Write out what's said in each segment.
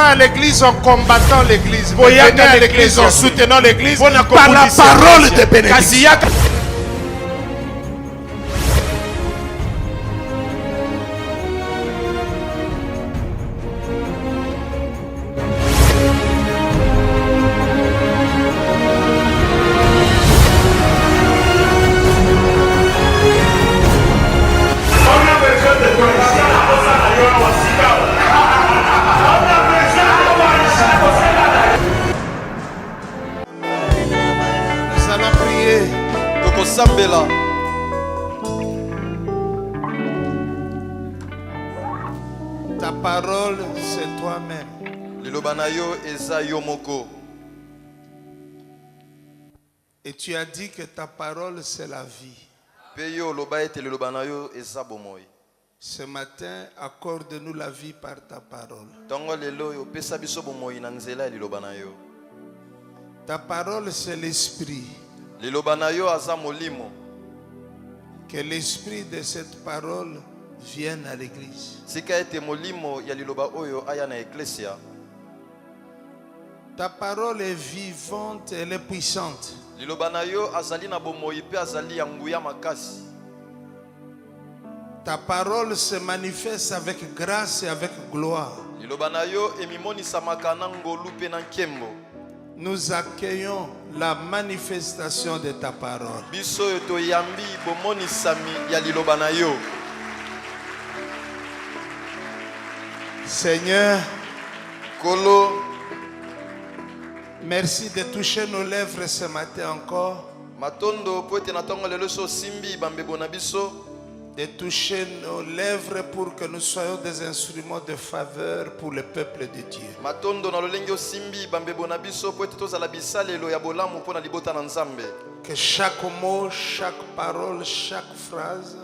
à l'église en combattant l'église. Venez à l'église en soutenant l'église par la parole de bénédiction. Ta parole, c'est toi-même. Et tu as dit que ta parole, c'est la vie. Ce matin, accorde-nous la vie par ta parole. Ta parole, c'est l'esprit. Que l'esprit de cette parole vienne à l'église. Ta parole est vivante, elle est puissante. Ta parole se manifeste avec grâce et avec gloire. Nous accueillons la manifestation de ta parole. Seigneur, merci de toucher nos lèvres ce matin encore. De toucher nos lèvres pour que nous soyons des instruments de faveur pour le peuple de Dieu. Que chaque mot, chaque parole, chaque phrase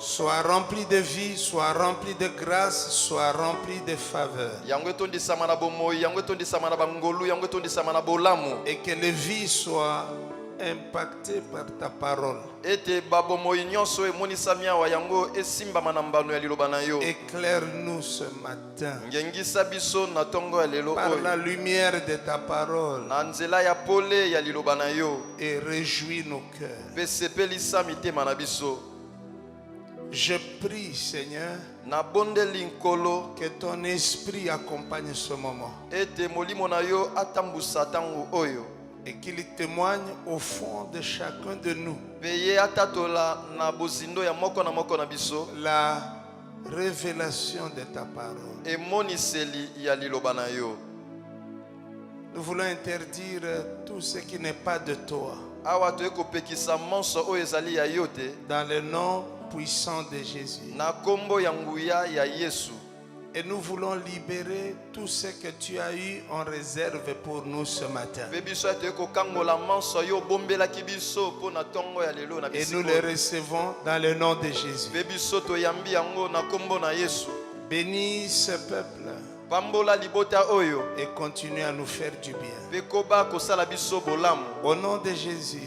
soit rempli de vie, soit rempli de grâce, soit rempli de faveur. Et que les vies soient impactées par ta parole. Éclaire-nous ce matin par la lumière de ta parole et réjouis nos cœurs. Je prie, Seigneur, que ton esprit accompagne ce moment et qu'il témoigne au fond de chacun de nous la révélation de ta parole. Nous voulons interdire tout ce qui n'est pas de toi dans le nom puissant de Jésus. Et nous voulons libérer tout ce que tu as eu en réserve pour nous ce matin. Et nous les recevons dans le nom de Jésus. Bénis ce peuple et continue à nous faire du bien. Au nom de Jésus.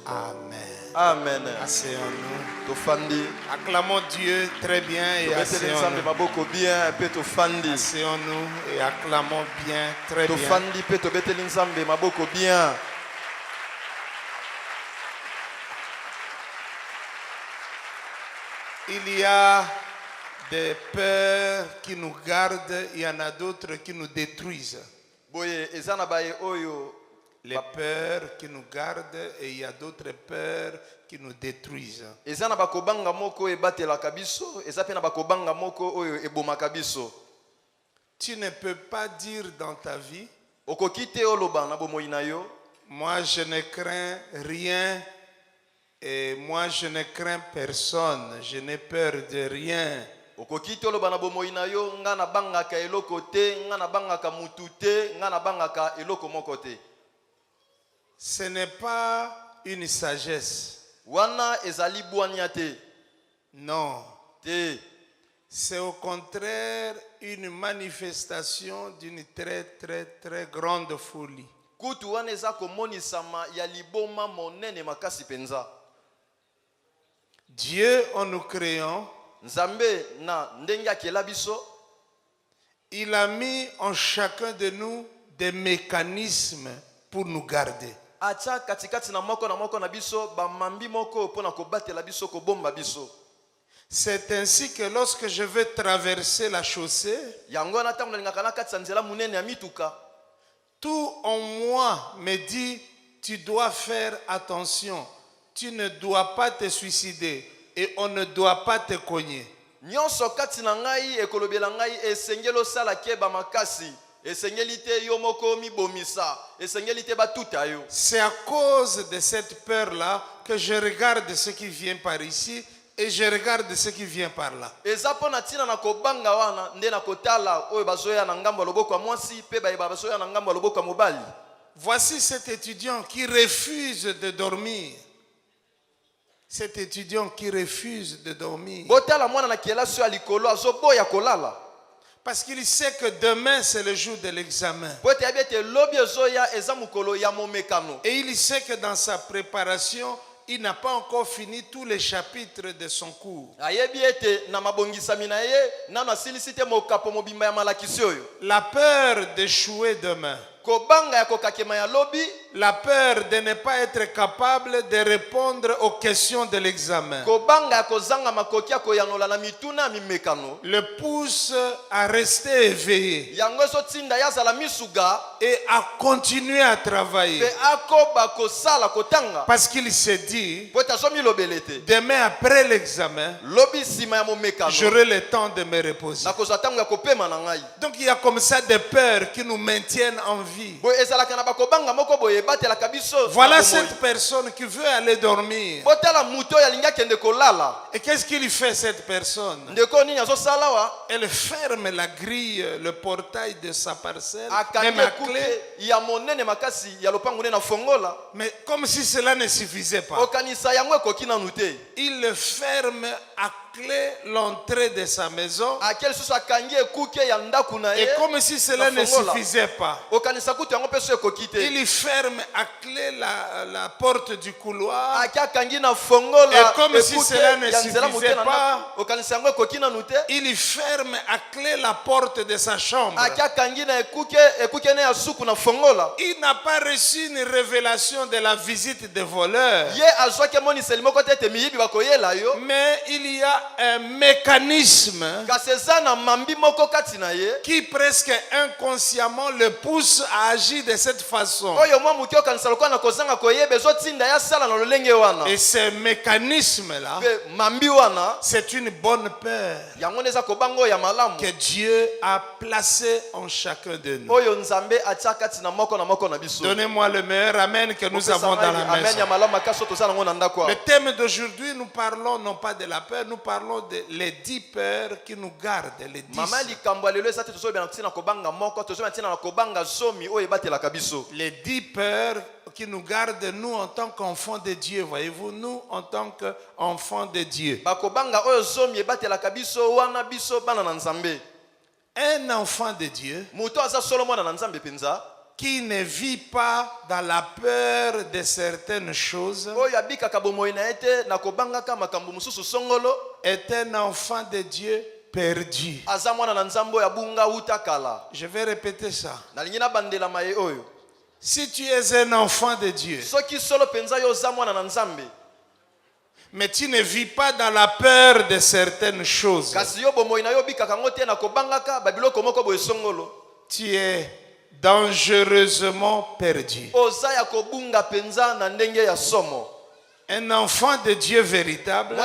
Amen. Amen. Asseyons-nous. Acclamons Dieu très bien et asseyons-nous. Asseyons-nous et acclamons bien, très bien. Il y a des peurs qui nous gardent, il y en a d'autres qui nous détruisent. Les peurs qui nous gardent et il y a d'autres peurs qui nous détruisent. Tu ne peux pas dire dans ta vie, moi je ne crains rien et moi je ne crains personne, je n'ai peur de rien. Ce n'est pas une sagesse. Non. C'est au contraire une manifestation d'une très très très grande folie. Dieu en nous créant Nzambe na ndenge akela biso. Il a mis en chacun de nous des mécanismes pour nous garder. Acha katikati na moko na biso ba mambi moko pona ko batela biso ko bomba biso. C'est ainsi que lorsque je vais traverser la chaussée, Yango na tango na ngakana kati nzela munene ya mituka. Tout en moi me dit, tu dois faire attention, tu ne dois pas te suicider et on ne doit pas te cogner. Nyonso kati na ngai ekolobela ngai esengelo sala keba makasi. Esengeli te yo moko mibomisa. Esengeli te batuta yo. C'est à cause de cette peur-là que je regarde ce qui vient par ici et je regarde ce qui vient par là. Ezapo na tina na kobanga wana nde na kotala oyo bazoya na ngambo loboko mwasi pe ba bazoya na ngambo loboko mobali. Voici cet étudiant qui refuse de dormir. Cet étudiant qui refuse de dormir. Botala mwana na kelasi ya likolo azoboya kolala. Parce qu'il sait que demain c'est le jour de l'examen. Et il sait que dans sa préparation, il n'a pas encore fini tous les chapitres de son cours. La peur d'échouer demain. La peur de ne pas être capable de répondre aux questions de l'examen le pousse à rester éveillé et à continuer à travailler. Parce qu'il s'est dit, demain après l'examen, j'aurai le temps de me reposer. Donc il y a comme ça des peurs qui nous maintiennent en vie. Voilà cette personne qui veut aller dormir. Et qu'est-ce qu'il fait cette personne? Elle ferme la grille, le portail de sa parcelle, même à clé. Mais comme si cela ne suffisait pas, il ferme à clé l'entrée de sa maison. Et comme si cela ne suffisait pas, il ferme à clé la porte du couloir. Et comme si cela ne suffisait pas, il ferme à clé la porte de sa chambre. Il n'a pas reçu une révélation de la visite des voleurs. Mais il y a un mécanisme qui presque inconsciemment le pousse à agir de cette façon. Et ce mécanisme-là, c'est une bonne peur que Dieu a placée en chacun de nous. Donnez-moi le meilleur amen que nous avons dans la maison. Le thème d'aujourd'hui, nous parlons non pas de la peur, nous parlons de les 10 peurs qui nous gardent. Les 10. Les 10 peurs qui nous gardent, nous en tant qu'enfants de Dieu, voyez-vous, nous en tant qu'enfants de Dieu. Un enfant de Dieu qui ne vit pas dans la peur de certaines choses est un enfant de Dieu perdu. Je vais répéter ça. Si tu es un enfant de Dieu, mais tu ne vis pas dans la peur de certaines choses, tu es dangereusement perdu. Un enfant de Dieu véritable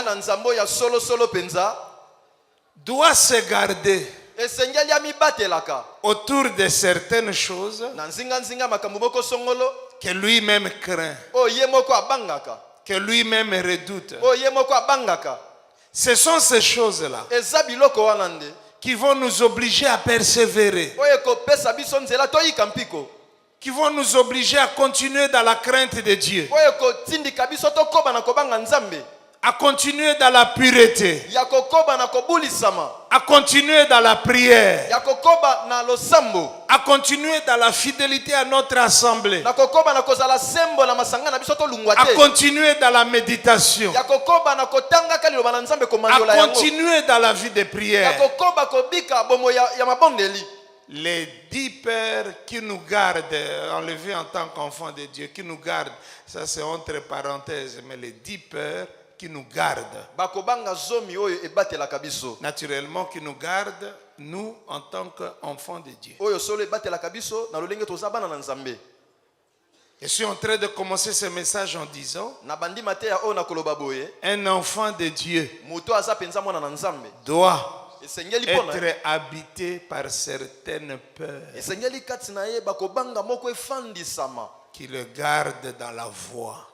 doit se garder autour de certaines choses que lui-même craint, que lui-même redoute. Ce sont ces choses-là qui vont nous obliger à persévérer, qui vont nous obliger à continuer dans la crainte de Dieu. à continuer dans la pureté, à continuer dans la prière, à continuer dans la fidélité à notre assemblée, à continuer dans la méditation, à continuer dans la vie de prière. Les 10 pères qui nous gardent, enlevés en tant qu'enfants de Dieu, qui nous gardent, ça c'est entre parenthèses, mais les 10 pères qui nous gardent, naturellement qui nous gardent, nous en tant qu'enfants de Dieu. Je suis en train de commencer ce message en disant, un enfant de Dieu doit être habité par certaines peurs qui le gardent dans la voie.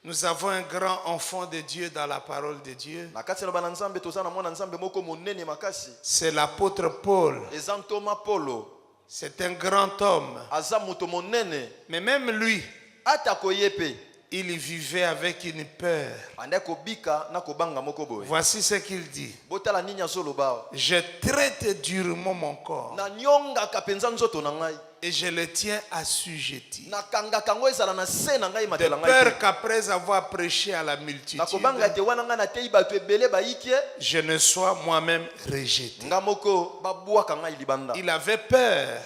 Nous avons un grand enfant de Dieu dans la parole de Dieu. C'est l'apôtre Paul. C'est un grand homme. Mais même lui, il vivait avec une peur. Voici ce qu'il dit. Je traite durement mon corps et je le tiens assujetti, de peur qu'après avoir prêché à la multitude, je ne sois moi-même rejeté. Il avait peur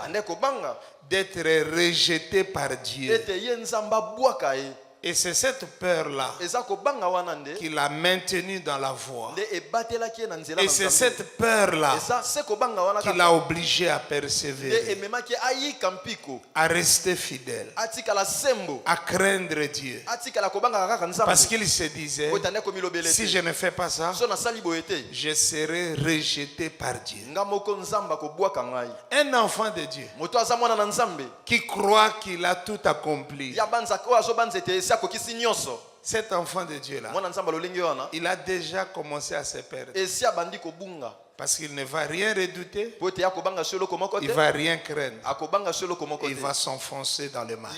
d'être rejeté par Dieu. Et c'est cette peur-là qui l'a maintenu dans la voie. Et c'est cette peur-là qui l'a obligé à persévérer, à rester fidèle, à craindre Dieu. Parce qu'il se disait, si je ne fais pas ça, je serai rejeté par Dieu. Un enfant de Dieu qui croit qu'il a tout accompli, cet enfant de Dieu-là, il a déjà commencé à se perdre. Parce qu'il ne va rien redouter, il ne va rien craindre, il va s'enfoncer dans le mal.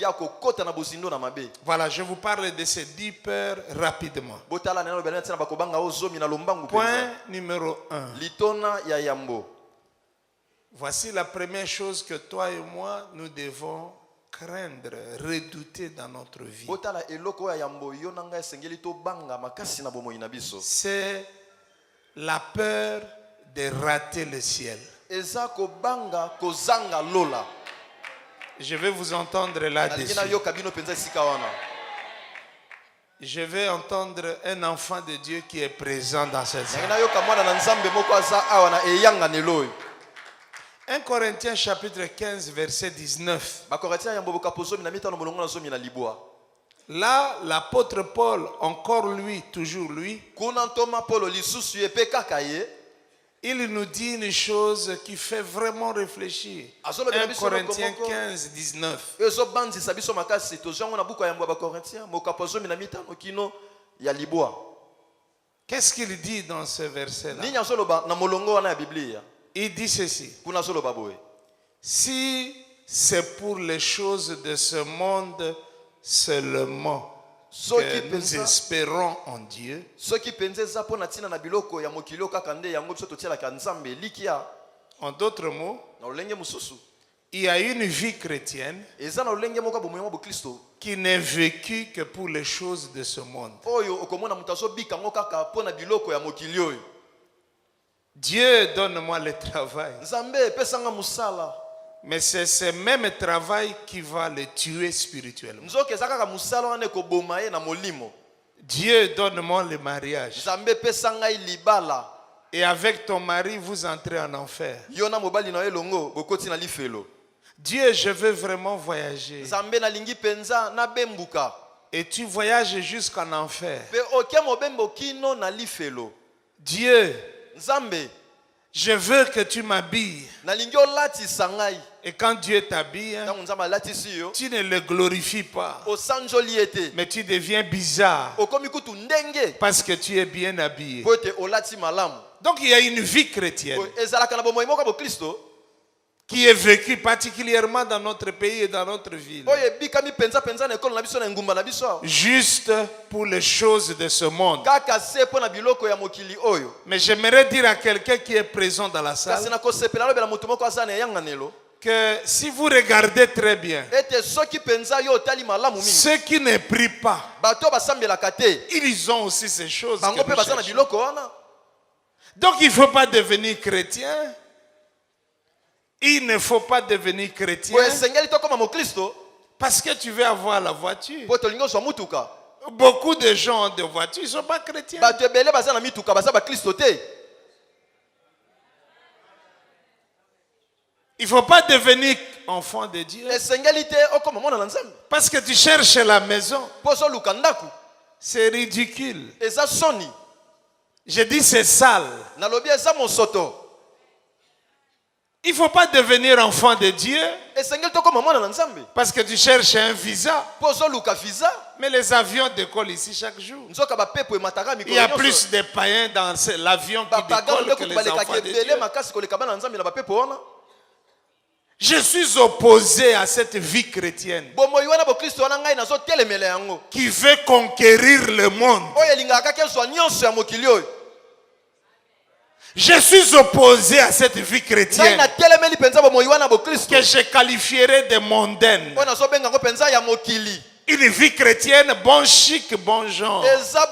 Voilà, je vous parle de ces 10 peurs rapidement. Point numéro 1. Voici la première chose que toi et moi, nous devons craindre, redouter dans notre vie. C'est la peur de rater le ciel. Je vais vous entendre là-dessus. Je vais entendre un enfant de Dieu qui est présent dans cette salle. 1 Corinthiens chapitre 15 verset 19. Là, l'apôtre Paul, encore lui, toujours lui, il nous dit une chose qui fait vraiment réfléchir. 1 Corinthiens 15, 19. Qu'est-ce qu'il dit dans ce verset-là? Il dit ceci. Si c'est pour les choses de ce monde seulement que nous espérons en Dieu, en d'autres mots, il y a une vie chrétienne qui n'est vécue que pour les choses de ce monde. Dieu, donne-moi le travail. Mais c'est ce même travail qui va le tuer spirituellement. Dieu, donne-moi le mariage. Et avec ton mari, vous entrez en enfer. Dieu, je veux vraiment voyager. Et tu voyages jusqu'en enfer. Dieu, je veux que tu m'habilles. Et quand Dieu t'habille, tu ne le glorifies pas, mais tu deviens bizarre parce que tu es bien habillé. Donc il y a une vie chrétienne qui est vécu particulièrement dans notre pays et dans notre ville. Juste pour les choses de ce monde. Mais j'aimerais dire à quelqu'un qui est présent dans la salle que si vous regardez très bien, ceux qui ne prient pas, ils ont aussi ces choses que nous cherchons. Donc il ne faut pas devenir chrétien. Il ne faut pas devenir chrétien parce que tu veux avoir la voiture. Beaucoup de gens ont des voitures, ils ne sont pas chrétiens. Il ne faut pas devenir enfant de Dieu parce que tu cherches la maison. C'est ridicule. Je dis c'est sale. Il ne faut pas devenir enfant de Dieu parce que tu cherches un visa. Mais les avions décollent ici chaque jour. Il y a plus de païens dans l'avion qui décolle que les enfants de Dieu. Je suis opposé à cette vie chrétienne qui veut conquérir le monde. Je suis opposé à cette vie chrétienne que je qualifierais de mondaine. Une vie chrétienne, bon chic, bon genre. Ça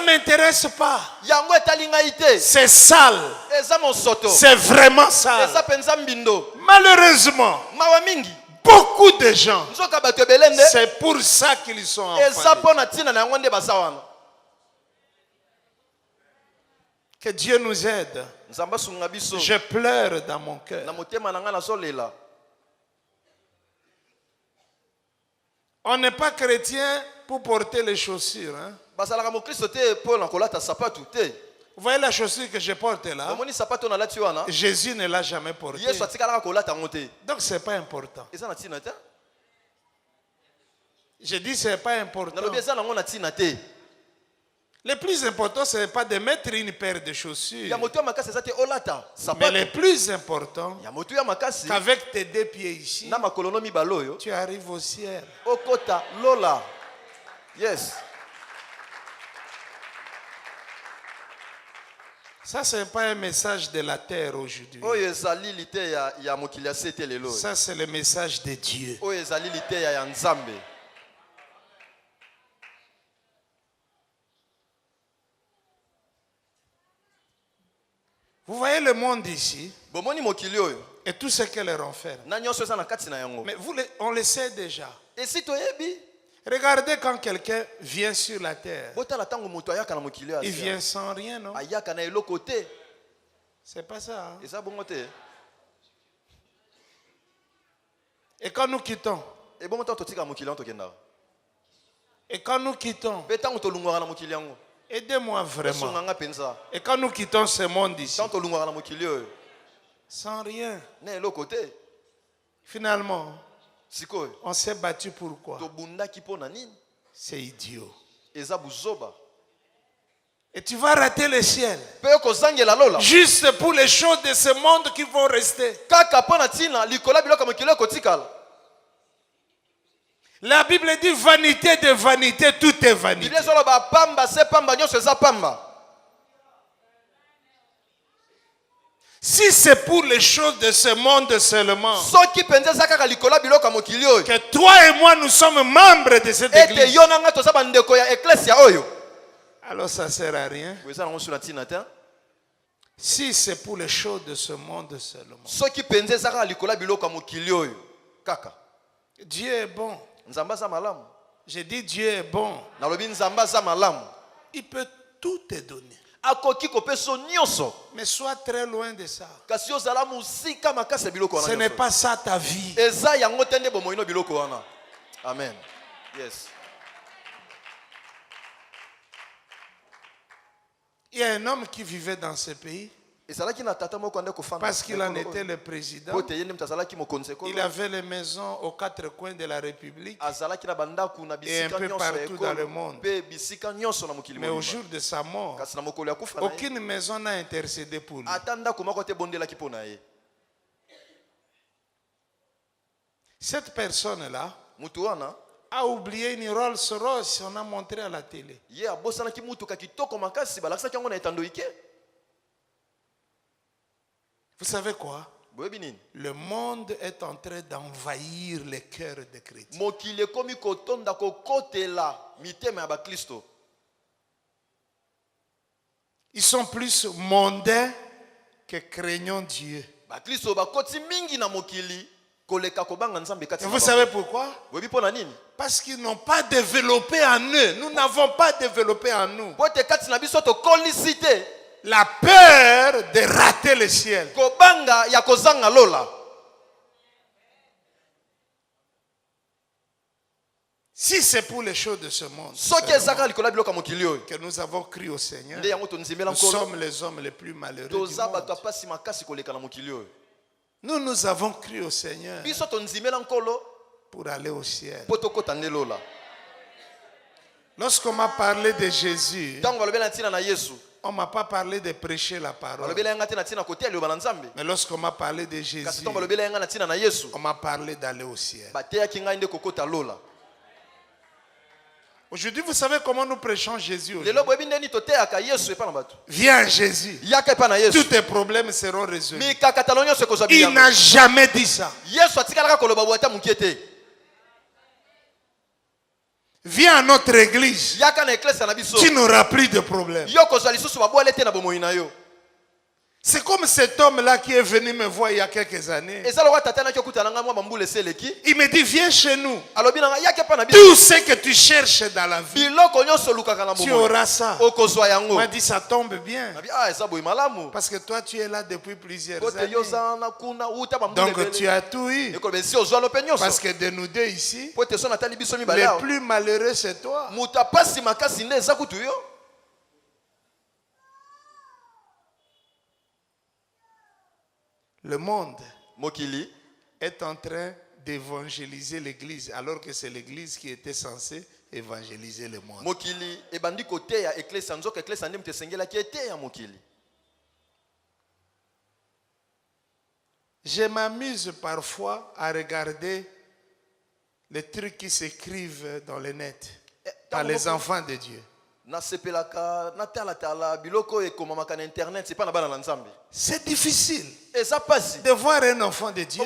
ne m'intéresse pas. C'est sale. C'est vraiment sale. Malheureusement, beaucoup de gens, c'est pour ça qu'ils sont enfants. Que Dieu nous aide. Je pleure dans mon cœur. On n'est pas chrétien pour porter les chaussures. Hein? Vous voyez la chaussure que je porte là? Jésus ne l'a jamais portée. Donc ce n'est pas important. Je dis ce n'est pas important. Le plus important, ce n'est pas de mettre une paire de chaussures. Mais le plus important, qu'avec tes deux pieds ici, tu arrives au ciel. Yes. Ça, ce n'est pas un message de la terre aujourd'hui. Ça, c'est le message de Dieu. Vous voyez le monde ici et tout ce qu'elle renferme. Mais on le sait déjà. Regardez quand quelqu'un vient sur la terre. Il vient sans rien, non? C'est pas ça. Hein? Et quand nous quittons, aidez-moi vraiment. Et quand nous quittons ce monde ici, sans rien, finalement, on s'est battu pour quoi? C'est idiot. Et tu vas rater le ciel juste pour les choses de ce monde qui vont rester. La Bible dit vanité de vanité, tout est vanité. Si c'est pour les choses de ce monde seulement, que toi et moi nous sommes membres de cette église, alors ça ne sert à rien. Si c'est pour les choses de ce monde seulement, Dieu est bon. J'ai dit Dieu est bon. Il peut tout te donner. Mais sois très loin de ça. Ce n'est pas ça ta vie. Amen. Yes. Il y a un homme qui vivait dans ce pays. Parce qu'il en était le président. Il avait les maisons aux quatre coins de la République et un peu partout dans le monde. Mais au jour de sa mort, aucune maison n'a intercédé pour lui. Cette personne-là a oublié une Rolls-Royce, on a montré à la télé. Vous savez quoi? Le monde est en train d'envahir les cœurs des chrétiens. Ils sont plus mondains que craignant Dieu. Et vous savez pourquoi? Parce qu'ils n'ont pas développé en eux. Nous n'avons pas développé en nous la peur de rater le ciel. Si c'est pour les choses de ce monde que nous avons cru au Seigneur, nous sommes les hommes les plus malheureux du monde. Nous avons cru au Seigneur pour aller au ciel. Lorsqu'on m'a parlé de Jésus, on ne m'a pas parlé de prêcher la parole. Mais lorsqu'on m'a parlé de Jésus, on m'a parlé d'aller au ciel. Aujourd'hui, vous savez comment nous prêchons Jésus aujourd'hui? Viens Jésus. Tous tes problèmes seront résolus. Il n'a jamais dit ça. Viens à notre église. Tu n'auras plus de problème. C'est comme cet homme-là qui est venu me voir il y a quelques années. Il me dit, viens chez nous. Tout ce que tu cherches dans la vie, tu auras ça. Il m'a dit, ça tombe bien. Parce que toi, tu es là depuis plusieurs années. Donc, tu as tout eu. Parce que de nous deux ici, le plus malheureux, c'est toi. Le monde est en train d'évangéliser l'église, alors que c'est l'église qui était censée évangéliser le monde. Je m'amuse parfois à regarder les trucs qui s'écrivent dans le net par les enfants de Dieu. C'est difficile de voir un enfant de Dieu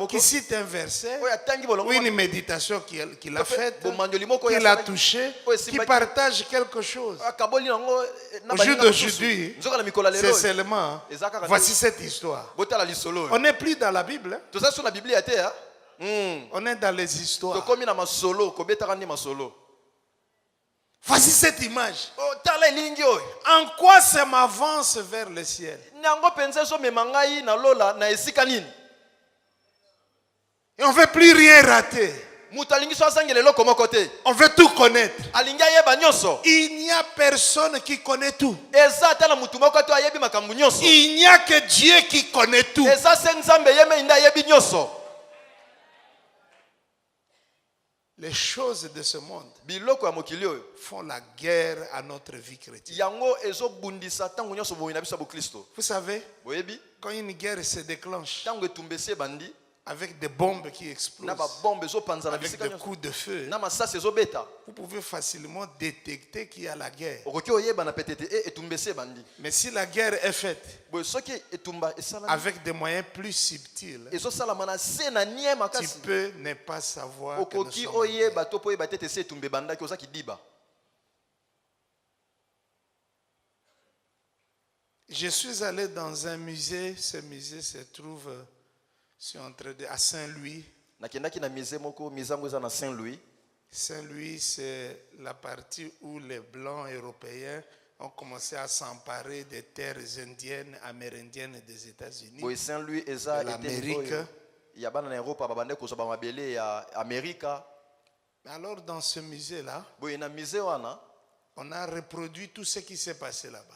qui cite un verset ou une méditation qu'il a faite, qu'il a touché, qui partage quelque chose. Au jour d'aujourd'hui, c'est seulement, voici cette histoire. On n'est plus dans la Bible. On est dans les histoires. Voici cette image. En quoi ça m'avance vers le ciel? Et on ne veut plus rien rater. On veut tout connaître. Il n'y a personne qui connaît tout. Il n'y a que Dieu qui connaît tout. Les choses de ce monde font la guerre à notre vie chrétienne. Vous savez, quand une guerre se déclenche avec des bombes qui explosent, avec des coups de feu, vous pouvez facilement détecter qu'il y a la guerre. Mais si la guerre est faite avec des moyens plus subtils, tu peux ne pas savoir que nous sommes en guerre. Je suis allé dans un musée. Ce musée se trouve à Saint-Louis. Saint-Louis, c'est la partie où les Blancs européens ont commencé à s'emparer des terres indiennes, amérindiennes des États-Unis, de l'Amérique. Alors dans ce musée-là, On a reproduit tout ce qui s'est passé là-bas.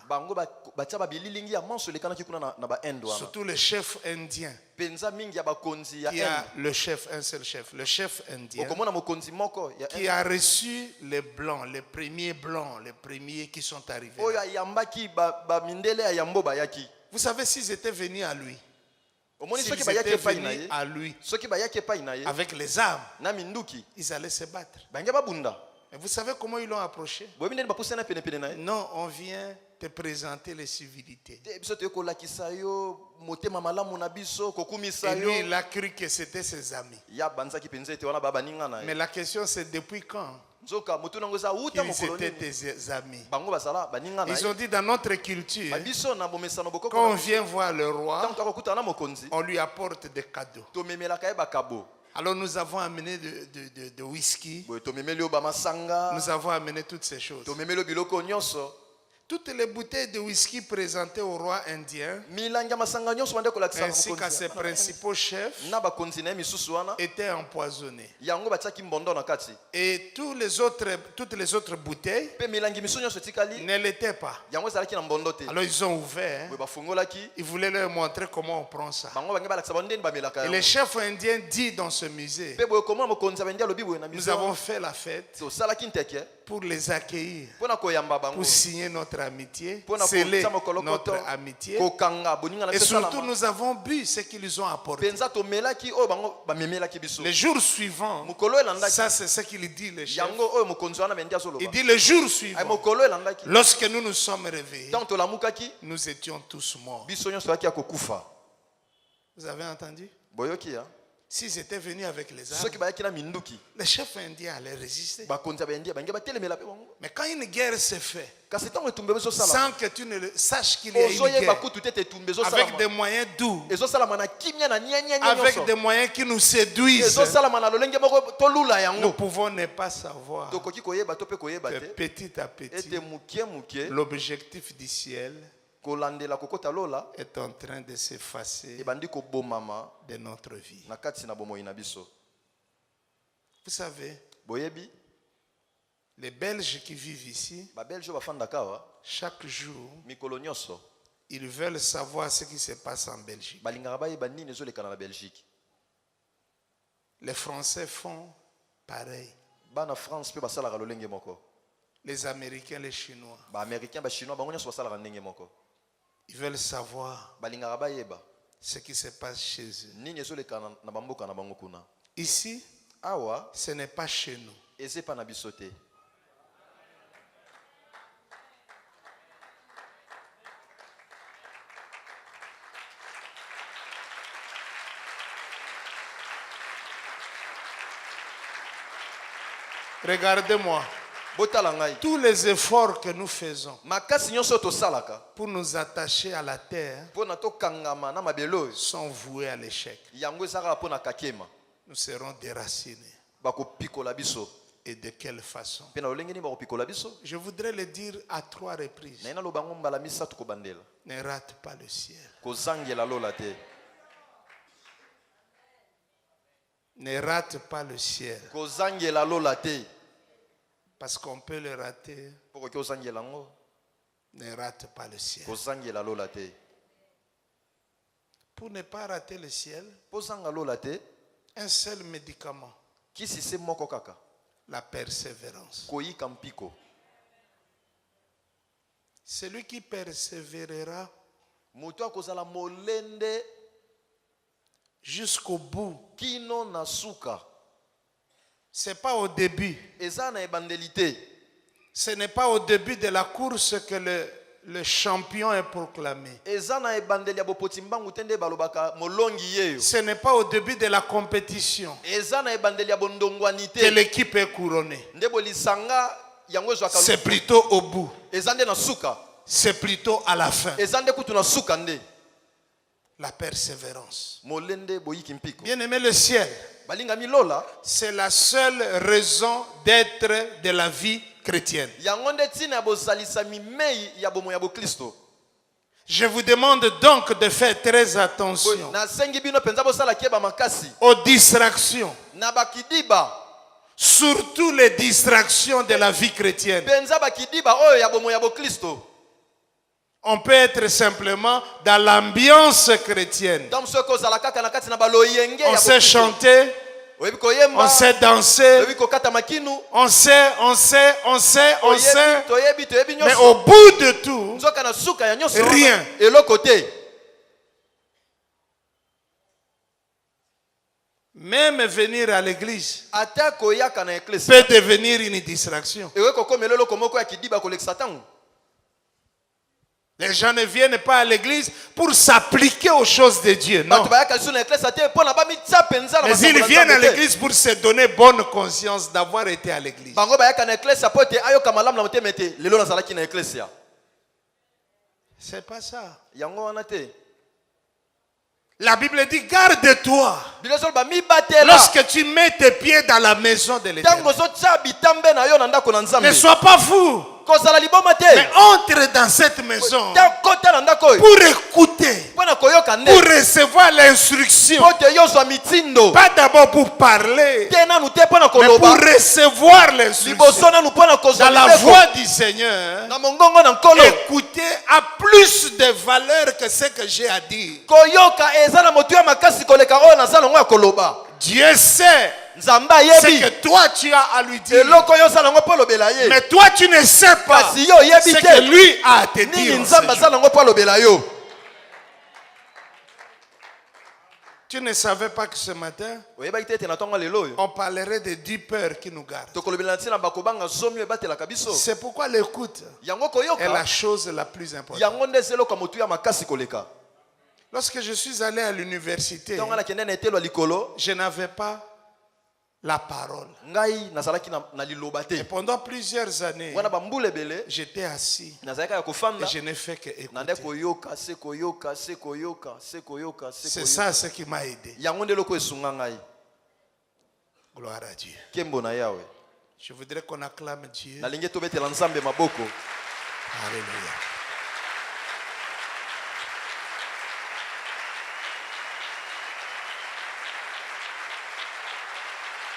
Surtout le chef indien. Qui a le chef, un seul chef, le chef indien. Qui a reçu les blancs, les premiers qui sont arrivés. Vous savez, s'ils étaient venus à lui. S'ils étaient venus à lui avec les armes, ils allaient se battre. Et vous savez comment ils l'ont approché? Non, on vient te présenter les civilités. Et lui, il a cru que c'était ses amis. Mais la question, c'est depuis quand qu'ils étaient tes amis? Ils ont dit dans notre culture, quand on vient voir le roi, on lui apporte des cadeaux. Alors nous avons amené de whisky. Nous avons amené toutes ces choses. Toutes les bouteilles de whisky présentées au roi indien, ainsi qu'à ses principaux chefs, étaient empoisonnées. Et toutes les autres bouteilles ne l'étaient pas. Alors ils ont ouvert. Ils voulaient leur montrer comment on prend ça. Et le chef indien dit dans ce musée, nous avons fait la fête pour les accueillir, pour signer notre amitié, sceller notre amitié. Et surtout, nous avons bu ce qu'ils nous ont apporté. Le jour suivant, ça c'est ce qu'il dit le chef. Il dit le jour suivant, lorsque nous nous sommes réveillés, nous étions tous morts. Vous avez entendu? S'ils étaient venus avec les armes, le chef indien allait résister. Mais quand une guerre se fait, sans que tu ne saches qu'il y a une guerre, avec des moyens doux, avec des moyens qui nous séduisent, nous pouvons ne pas savoir que petit à petit, l'objectif du ciel est en train de s'effacer de notre vie. Vous savez, les Belges qui vivent ici, chaque jour, ils veulent savoir ce qui se passe en Belgique. Les Français font pareil. Les Américains, les Chinois. Ils veulent savoir ce qui se passe chez eux. Ici, ce n'est pas chez nous. Regardez-moi. Tous les efforts que nous faisons pour nous attacher à la terre sont voués à l'échec. Nous serons déracinés. Et de quelle façon? Je voudrais le dire à 3 reprises. Ne rate pas le ciel. Ne rate pas le ciel. Parce qu'on peut le rater. Ne rate pas le ciel. Pour ne pas rater le ciel, un seul médicament. La persévérance. Celui qui persévérera jusqu'au bout, ce n'est pas au début. Ce n'est pas au début de la course que le champion est proclamé. Ce n'est pas au début de la compétition que l'équipe est couronnée. C'est plutôt au bout. C'est plutôt à la fin. La persévérance. Bien aimé, le ciel, c'est la seule raison d'être de la vie chrétienne. Je vous demande donc de faire très attention aux distractions, Surtout les distractions de la vie chrétienne. On peut être simplement dans l'ambiance chrétienne. On sait chanter, on sait danser, on sait. Mais au bout de tout, rien. Même venir à l'église peut devenir une distraction. Les gens ne viennent pas à l'église pour s'appliquer aux choses de Dieu, non. Mais ils viennent à l'église pour se donner bonne conscience d'avoir été à l'église. C'est pas ça. La Bible dit, garde-toi lorsque tu mets tes pieds dans la maison de l'Éternel. Ne sois pas fou, mais entre dans cette maison pour écouter, pour recevoir l'instruction. Pas d'abord pour parler, mais pour recevoir l'instruction. Dans la voix du Seigneur, écouter a plus de valeur que ce que j'ai à dire. Dieu sait ce que toi tu as à lui dire. Mais toi tu ne sais pas ce que lui a à te dire. Tu ne savais pas que ce matin, on parlerait des 10 peurs qui nous gardent. C'est pourquoi l'écoute est la chose la plus importante. Lorsque je suis allé à l'université, je n'avais pas la parole. Et pendant plusieurs années, j'étais assis et je n'ai fait que écouter. C'est ça ce qui m'a aidé. Gloire à Dieu. Je voudrais qu'on acclame Dieu. Alléluia.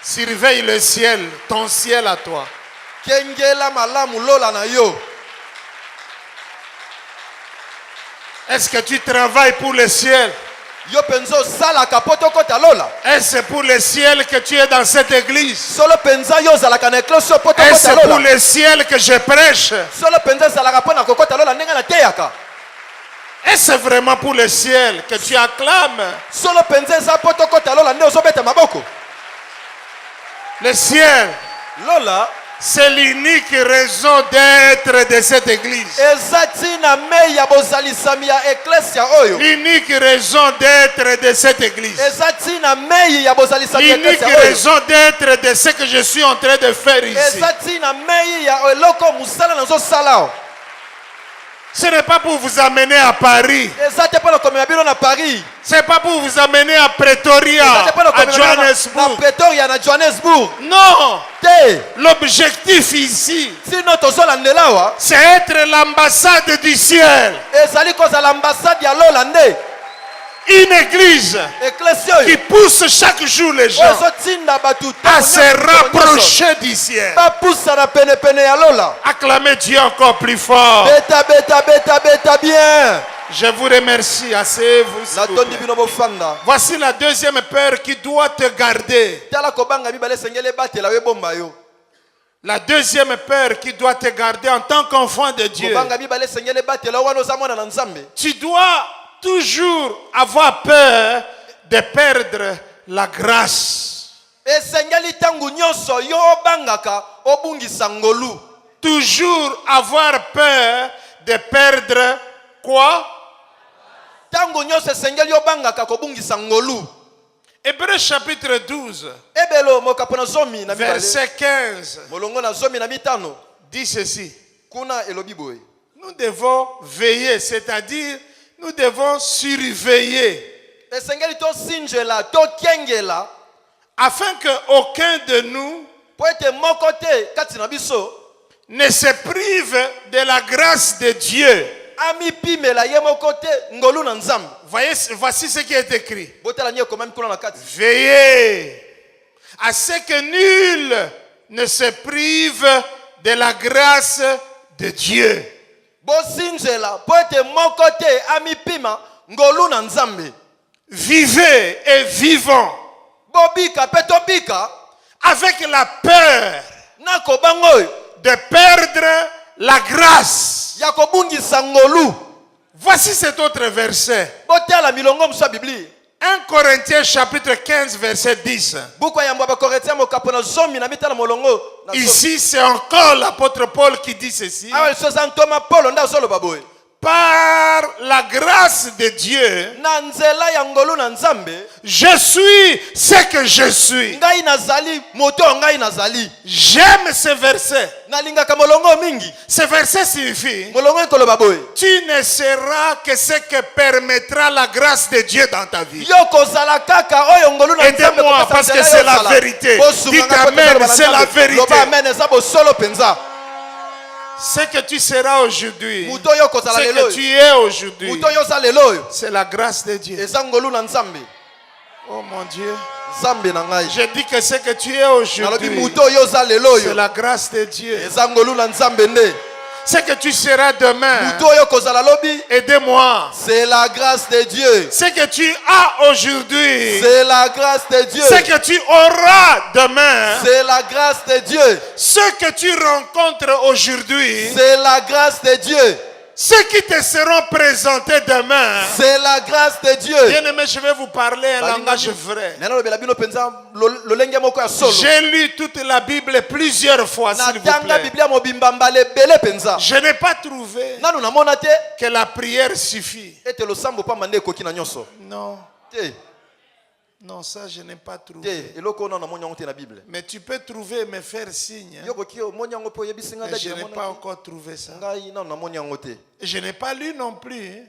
Surveille le ciel, ton ciel à toi. Est-ce que tu travailles pour le ciel? Est-ce pour le ciel que tu es dans cette église? Est-ce pour le ciel que je prêche? Est-ce vraiment pour le ciel que tu acclames? Le ciel, c'est l'unique raison d'être de cette église. L'unique raison d'être de cette église. L'unique raison d'être de ce que je suis en train de faire ici. Ce n'est pas pour vous amener à Paris. Ce n'est pas pour vous amener à Pretoria, à Johannesburg. Non. L'objectif ici, c'est être l'ambassade du ciel. Une église qui pousse chaque jour les gens à se rapprocher du ciel. Acclamez Dieu encore plus fort. Je vous remercie. Asseyez-vous. Voici la deuxième peur qui doit te garder. La deuxième peur qui doit te garder en tant qu'enfant de Dieu. Tu dois toujours avoir peur de perdre la grâce. Toujours avoir peur de perdre quoi? Hébreux chapitre 12, verset 15, dit ceci. Nous devons veiller, c'est-à-dire nous devons surveiller afin qu'aucun de nous ne se prive de la grâce de Dieu. Voyez, voici ce qui est écrit. Veillez À ce que nul ne se prive de la grâce de Dieu. Vivez et vivons avec la peur de perdre la grâce. Voici cet autre verset. 1 Corinthiens chapitre 15 verset 10. Ici c'est encore l'apôtre Paul qui dit ceci. Par la grâce de Dieu, je suis ce que je suis. J'aime ce verset. Ce verset signifie, tu ne seras que ce que permettra la grâce de Dieu dans ta vie. Aidez-moi parce que c'est la vérité. Dites Amen, c'est la vérité. Ce que tu seras aujourd'hui, ce que tu es aujourd'hui, c'est la grâce de Dieu. Oh mon Dieu. Je dis que ce que tu es aujourd'hui, c'est la grâce de Dieu. Ce que tu seras demain, aidez-moi. C'est la grâce de Dieu. Ce que tu as aujourd'hui, c'est la grâce de Dieu. Ce que tu auras demain, c'est la grâce de Dieu. Ce que tu rencontres aujourd'hui, c'est la grâce de Dieu. Ceux qui te seront présentés demain, c'est la grâce de Dieu. Bien-aimé, je vais vous parler un langage vrai. J'ai lu toute la Bible plusieurs fois, s'il vous plaît. Je n'ai pas trouvé que la prière suffit. Non. Non, ça je n'ai pas trouvé. Mais tu peux trouver et me faire signe. Mais je n'ai pas encore trouvé ça. Je n'ai pas lu non plus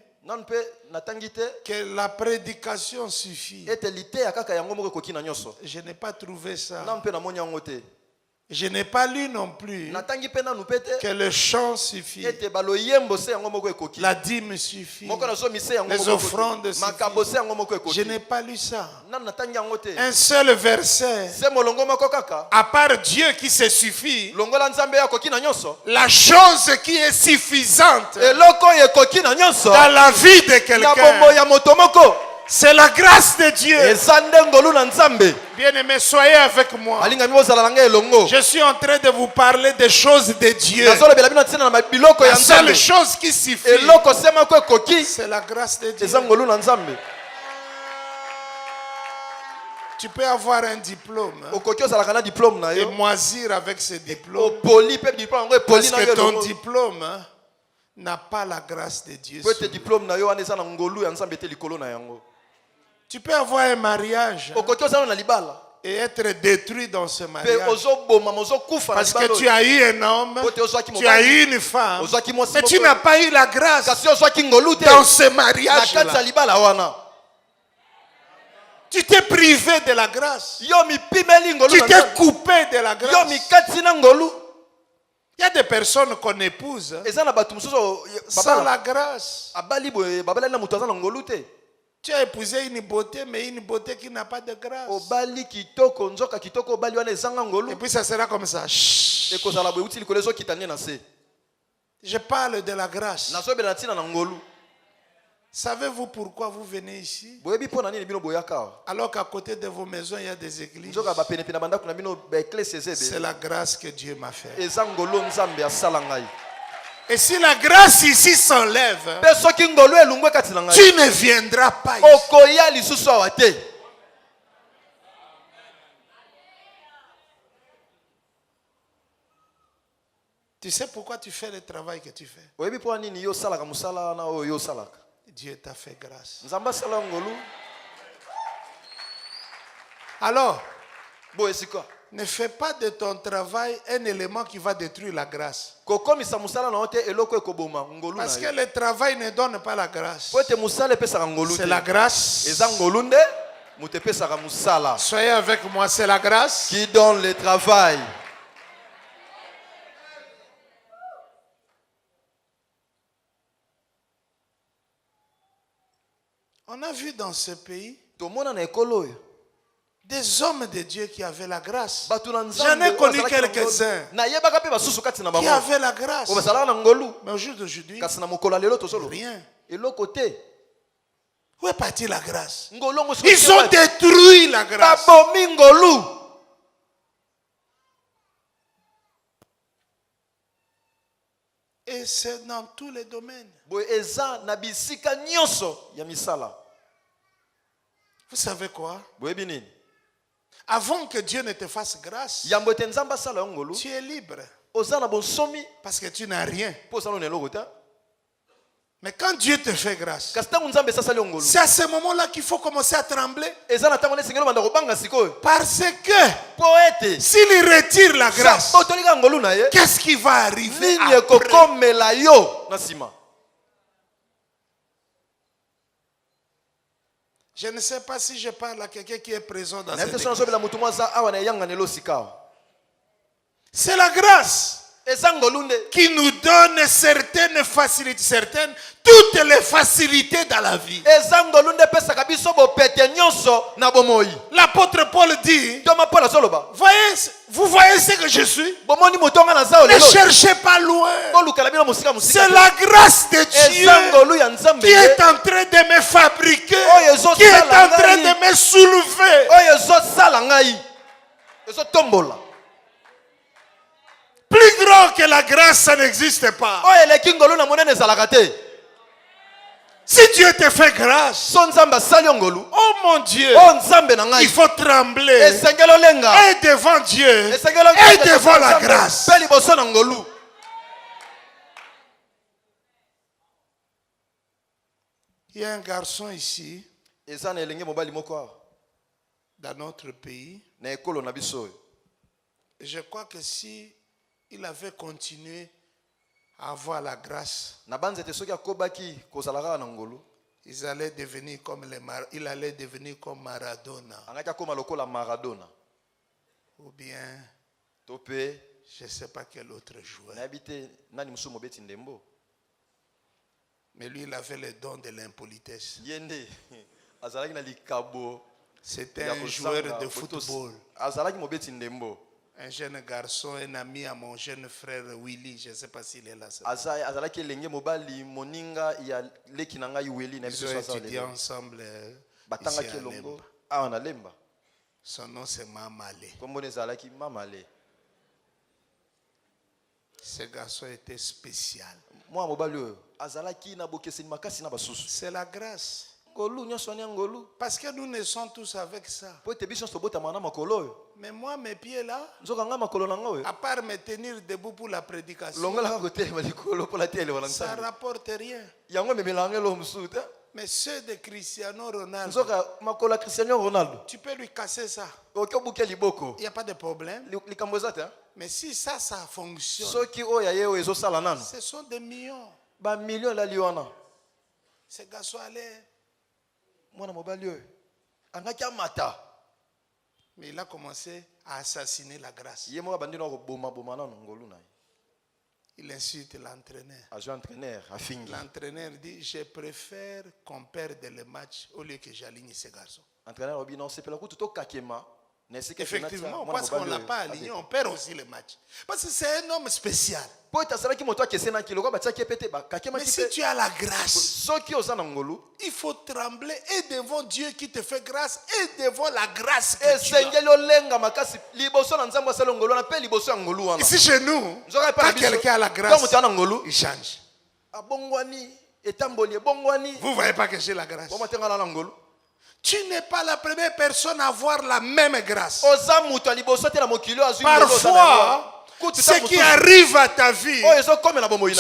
que la prédication suffit. Je n'ai pas trouvé ça. Je n'ai pas lu non plus que le chant suffit. La dîme suffit. Les offrandes suffisent. Je n'ai pas lu ça. Un seul verset. À part Dieu qui se suffit, la chose qui est suffisante dans la vie de quelqu'un, c'est la grâce de Dieu. Bien-aimés, soyez avec moi. Je suis en train de vous parler des choses de Dieu. La seule chose qui suffit, c'est la grâce de Dieu. Tu peux avoir un diplôme et moisir avec ce diplôme. Parce que ton diplôme n'a pas la grâce de Dieu. Tu peux avoir un mariage et être détruit dans ce mariage. Parce que tu as eu un homme, tu as eu une femme, mais tu n'as pas eu la grâce dans ce mariage-là. Tu t'es privé de la grâce. Tu t'es coupé de la grâce. Il y a des personnes qu'on épouse sans la grâce. Tu as épousé une beauté, mais une beauté qui n'a pas de grâce. Et puis ça sera comme ça. Je parle de la grâce. Savez-vous pourquoi vous venez ici? Alors qu'à côté de vos maisons, il y a des églises. C'est la grâce que Dieu m'a faite. Et si la grâce ici s'enlève, tu ne viendras pas ici. Tu sais pourquoi tu fais le travail que tu fais? Dieu t'a fait grâce. Alors, ne fais pas de ton travail un élément qui va détruire la grâce. Parce que le travail ne donne pas la grâce. C'est la grâce. Soyez avec moi, c'est la grâce qui donne le travail. On a vu dans ce pays des hommes de Dieu qui avaient la grâce. J'en ai connu quelques-uns qui avaient la grâce. Mais au jour d'aujourd'hui, rien. Où est partie la grâce? Ils ont détruit la grâce. Et c'est dans tous les domaines. Vous savez quoi? Avant que Dieu ne te fasse grâce, tu es libre. Parce que tu n'as rien. Mais quand Dieu te fait grâce, c'est à ce moment-là qu'il faut commencer à trembler. Parce que s'il retire la grâce, qu'est-ce qui va arriver après? Je ne sais pas si je parle à quelqu'un qui est présent dans cette église. C'est la grâce qui nous donne certaines facilités, toutes les facilités dans la vie. L'apôtre Paul dit, vous voyez ce que je suis? Ne cherchez pas loin. C'est la grâce de Dieu qui est en train de me fabriquer, qui est en train de me soulever. Plus grand que la grâce, ça n'existe pas. Si Dieu te fait grâce, oh mon Dieu, il faut trembler et devant Dieu et devant la grâce. Il y a un garçon ici, dans notre pays, et je crois que si il avait continué à avoir la grâce, il allait devenir comme Maradona. Ou bien, je ne sais pas quel autre joueur. Mais lui, il avait le don de l'impolitesse. C'était un joueur de football. Un jeune garçon, un ami à mon jeune frère Willy, je ne sais pas s'il est là. Ils ont étudié ensemble ici à Lemba. Son nom c'est Mamale. Ce garçon était spécial. C'est la grâce. Parce que nous naissons tous avec ça. Mais moi, mes pieds là, à part me tenir debout pour la prédication, ça ne rapporte rien. Mais ceux de Cristiano Ronaldo, tu peux lui casser ça. Il n'y a pas de problème. Mais si ça fonctionne, ce sont des millions. Ces garçons allaient. Mais il a commencé à assassiner la grâce. Il insulte l'entraîneur. L'entraîneur dit, je préfère qu'on perde le match au lieu que j'aligne ces garçons. Effectivement, parce qu'on ne l'a pas aligné, on perd aussi le match. Parce que c'est un homme spécial. Mais si tu as la grâce, il faut trembler et devant Dieu qui te fait grâce et devant la grâce que tu as. Ici chez nous, quand quelqu'un a la grâce, il change. Vous ne voyez pas que j'ai la grâce. Tu n'es pas la première personne à avoir la même grâce. Parfois, ce qui arrive à ta vie,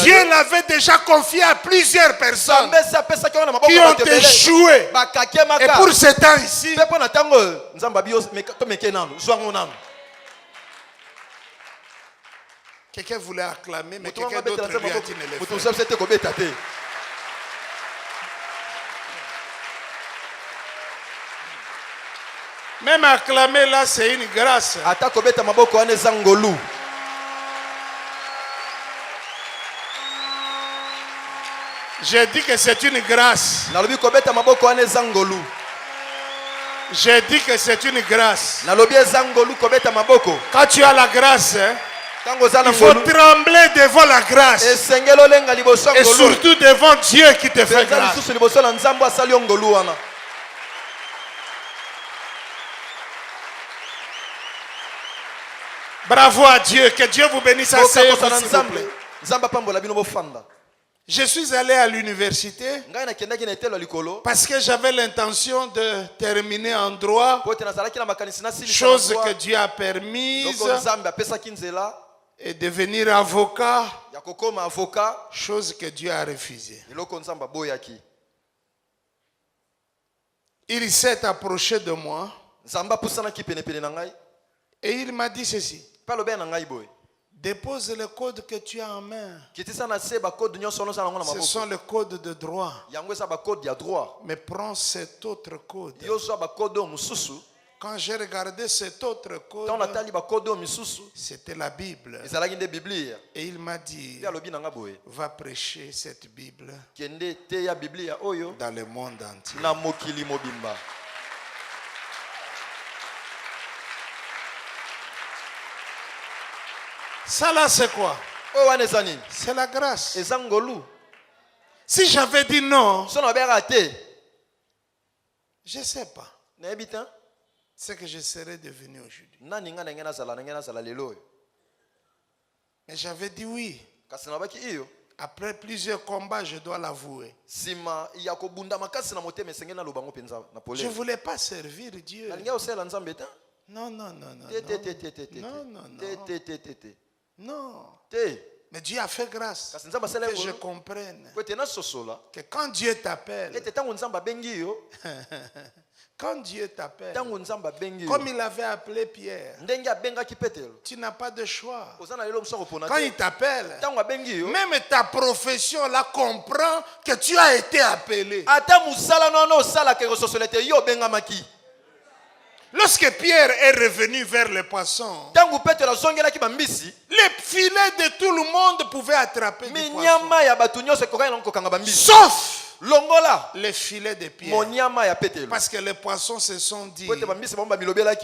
Dieu l'avait déjà confié à plusieurs personnes qui ont échoué. Et pour ce temps ici, quelqu'un voulait acclamer, mais quelqu'un d'autre lui a dit ne le faire. Même acclamer là, c'est une grâce. J'ai dit que c'est une grâce. J'ai dit que c'est une grâce. Quand tu as la grâce, il faut trembler devant la grâce. Et surtout devant Dieu qui te fait grâce. Bravo à Dieu. Que Dieu vous bénisse assez, s'il vous plaît. Je suis allé à l'université parce que j'avais l'intention de terminer en droit, chose que Dieu a permise, et devenir avocat, chose que Dieu a refusée. Il s'est approché de moi et il m'a dit ceci. Dépose le code que tu as en main. Ce sont les codes de droit. Mais prends cet autre code. Quand j'ai regardé cet autre code, c'était la Bible. Et il m'a dit, va prêcher cette Bible dans le monde entier. Ça là, c'est quoi? C'est la grâce. Si j'avais dit non, je ne sais pas ce que je serais devenu aujourd'hui. Mais j'avais dit oui. Après plusieurs combats, je dois l'avouer. Je ne voulais pas servir Dieu. Non, non, non, non. Non, non, non. Non. Mais Dieu a fait grâce que je comprenne que quand Dieu t'appelle, quand Dieu t'appelle, comme il avait appelé Pierre, tu n'as pas de choix. Quand il t'appelle, même ta profession là comprend que tu as été appelé. Lorsque Pierre est revenu vers les poissons, les filets de tout le monde pouvaient attraper des poissons. Sauf les filets de Pierre. Parce que les poissons se sont dit,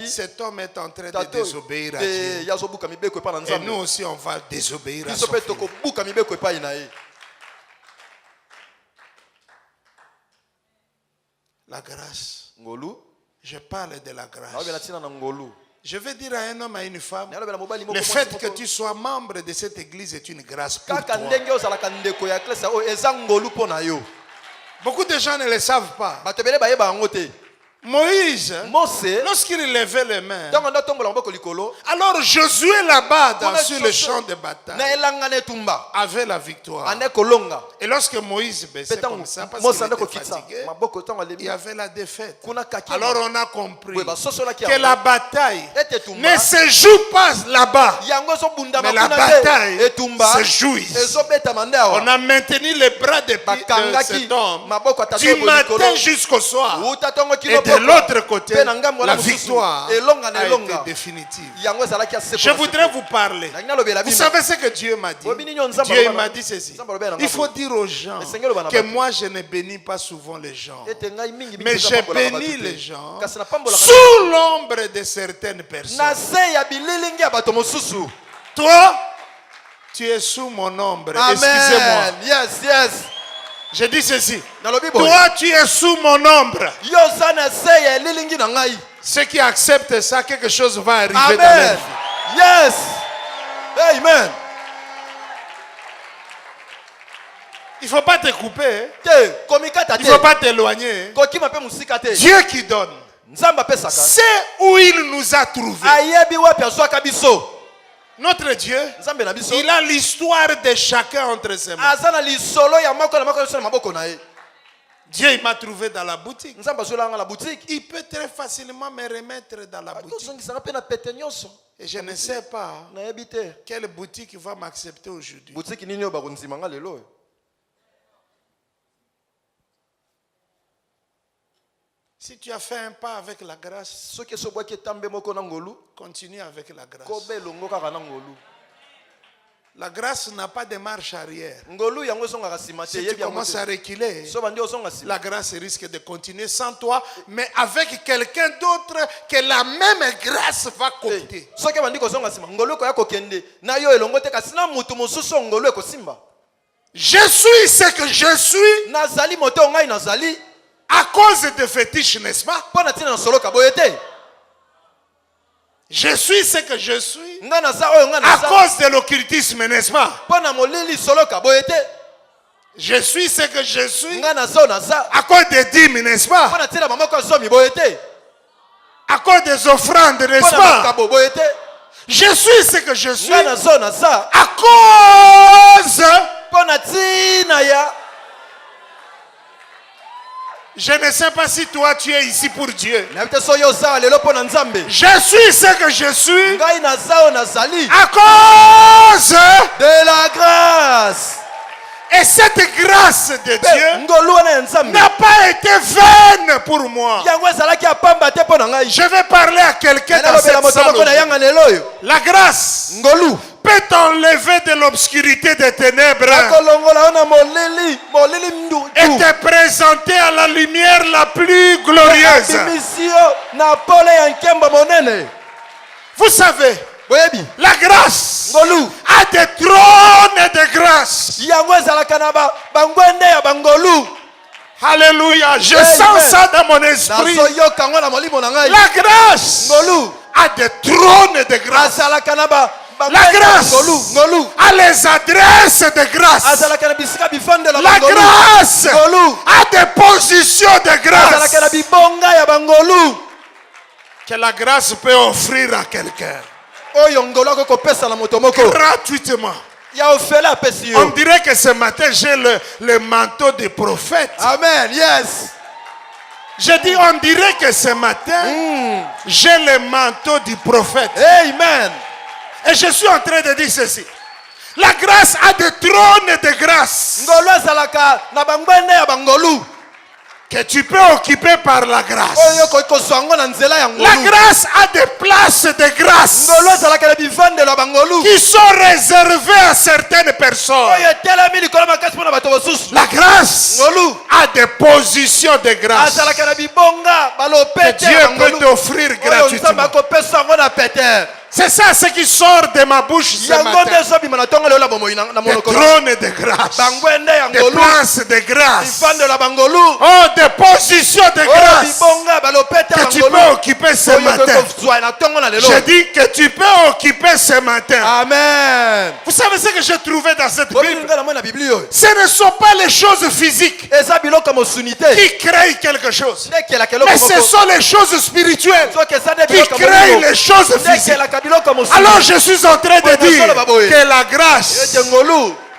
cet homme est en train de désobéir à Dieu. Et nous aussi on va désobéir à son filet. La grâce. Je parle de la grâce. Je vais dire à un homme, à une femme, le fait que tu sois membre de cette église est une grâce pour toi. Beaucoup de gens ne le savent pas. Moïse, lorsqu'il levait les mains, alors Josué là-bas sur le champ de bataille avait la victoire. Et lorsque Moïse baissait comme ça, parce qu'il était fatigué, il y avait la défaite. Alors on a compris que la bataille ne se joue pas là-bas, mais la bataille se joue ici. On a maintenu les bras de cet homme du matin jusqu'au soir. Et de l'autre côté, la victoire a été définitive. Je voudrais vous parler. Vous savez ce que Dieu m'a dit? Dieu m'a dit ceci. Il faut dire aux gens que moi je ne bénis pas souvent les gens, mais je bénis les gens sous l'ombre de certaines personnes. Toi, tu es sous mon ombre. Excusez-moi. Yes, yes. Je dis ceci. Toi, tu es sous mon ombre. Ceux qui acceptent ça, quelque chose va arriver. Amen. Dans leur vie. Yes. Amen. Il ne faut pas te couper. Il ne faut pas t'éloigner. Dieu qui donne. C'est où il nous a trouvés. Notre Dieu, il a l'histoire de chacun entre ses mains. Dieu, il m'a trouvé dans la boutique. Il peut très facilement me remettre dans la boutique. Et je ne sais pas quelle boutique va m'accepter aujourd'hui. Si tu as fait un pas avec la grâce, continue avec la grâce. La grâce n'a pas de marche arrière. Si tu commences à reculer, la grâce risque de continuer sans toi, mais avec quelqu'un d'autre que la même grâce va compter. Je suis ce que je suis à cause de fétiches, n'est-ce pas? Je suis ce que je suis à cause de l'occultisme, n'est-ce pas? Je suis ce que je suis à cause des dîmes, n'est-ce pas? À cause des offrandes, n'est-ce pas? Je suis ce que je suis à cause. Je ne sais pas si toi tu es ici pour Dieu. Je suis ce que je suis à cause de la grâce. Et cette grâce de Dieu n'a pas été vaine pour moi. Je vais parler à quelqu'un dans cette salle. La grâce peut t'enlever de l'obscurité des ténèbres et te présenter à la lumière la plus glorieuse. Vous savez, la grâce a des trônes de grâce. Alléluia, je sens ça dans mon esprit. La grâce a des trônes de grâce. La grâce a les adresses de grâce. La grâce a des positions de grâce que la grâce peut offrir à quelqu'un gratuitement. On dirait que ce matin j'ai le manteau de prophète. Amen, yes. Je dis, on dirait que ce matin j'ai le manteau du prophète. Amen. Et je suis en train de dire ceci. La grâce a des trônes de grâce que tu peux occuper par la grâce. La grâce a des places de grâce qui sont réservées à certaines personnes. La grâce a des positions de grâce que Dieu peut t'offrir gratuitement. C'est ça ce qui sort de ma bouche ce matin. Des trônes de grâce, des places de grâce, oh, des positions de grâce que tu peux occuper ce matin. Je dis que tu peux occuper ce matin. Amen. Vous savez ce que j'ai trouvé dans cette Bible? Ce ne sont pas les choses physiques qui créent quelque chose, mais ce sont les choses spirituelles qui créent les choses physiques. Alors je suis en train de dire que la grâce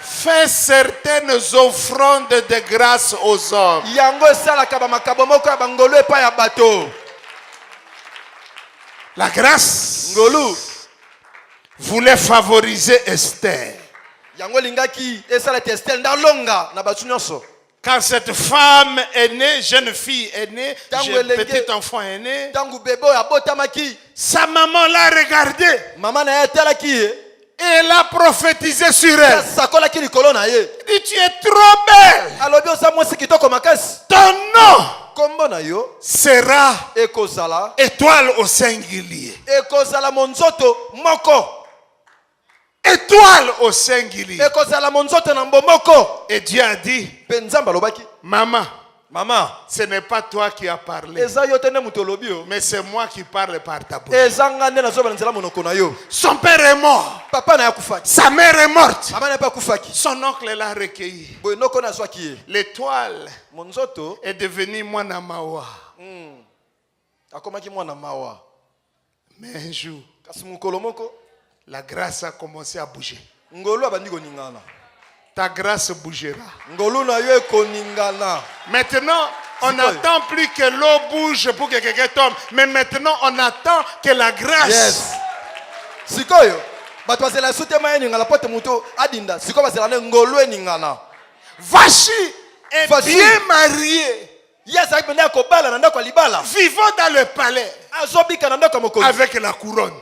fait certaines offrandes de grâce aux hommes. La grâce voulait favoriser Esther. Quand cette femme est née, jeune fille est née, petit enfant est né, sa maman l'a regardée et elle a prophétisé sur elle. Et tu es trop belle. Ton nom sera étoile au singulier. Étoile au singulier. Et Dieu a dit, maman, ce n'est pas toi qui as parlé, mais c'est moi qui parle par ta bouche. Son père est mort. Sa mère est morte. Son oncle l'a recueilli. L'étoile est devenue Mwanamawa. Mais un jour, la grâce a commencé à bouger. Ta grâce bougera. Maintenant, on n'attend plus que l'eau bouge pour que quelqu'un tombe. Mais maintenant, on attend que la grâce. Vachi est bien marié. Vivant dans le palais avec la couronne.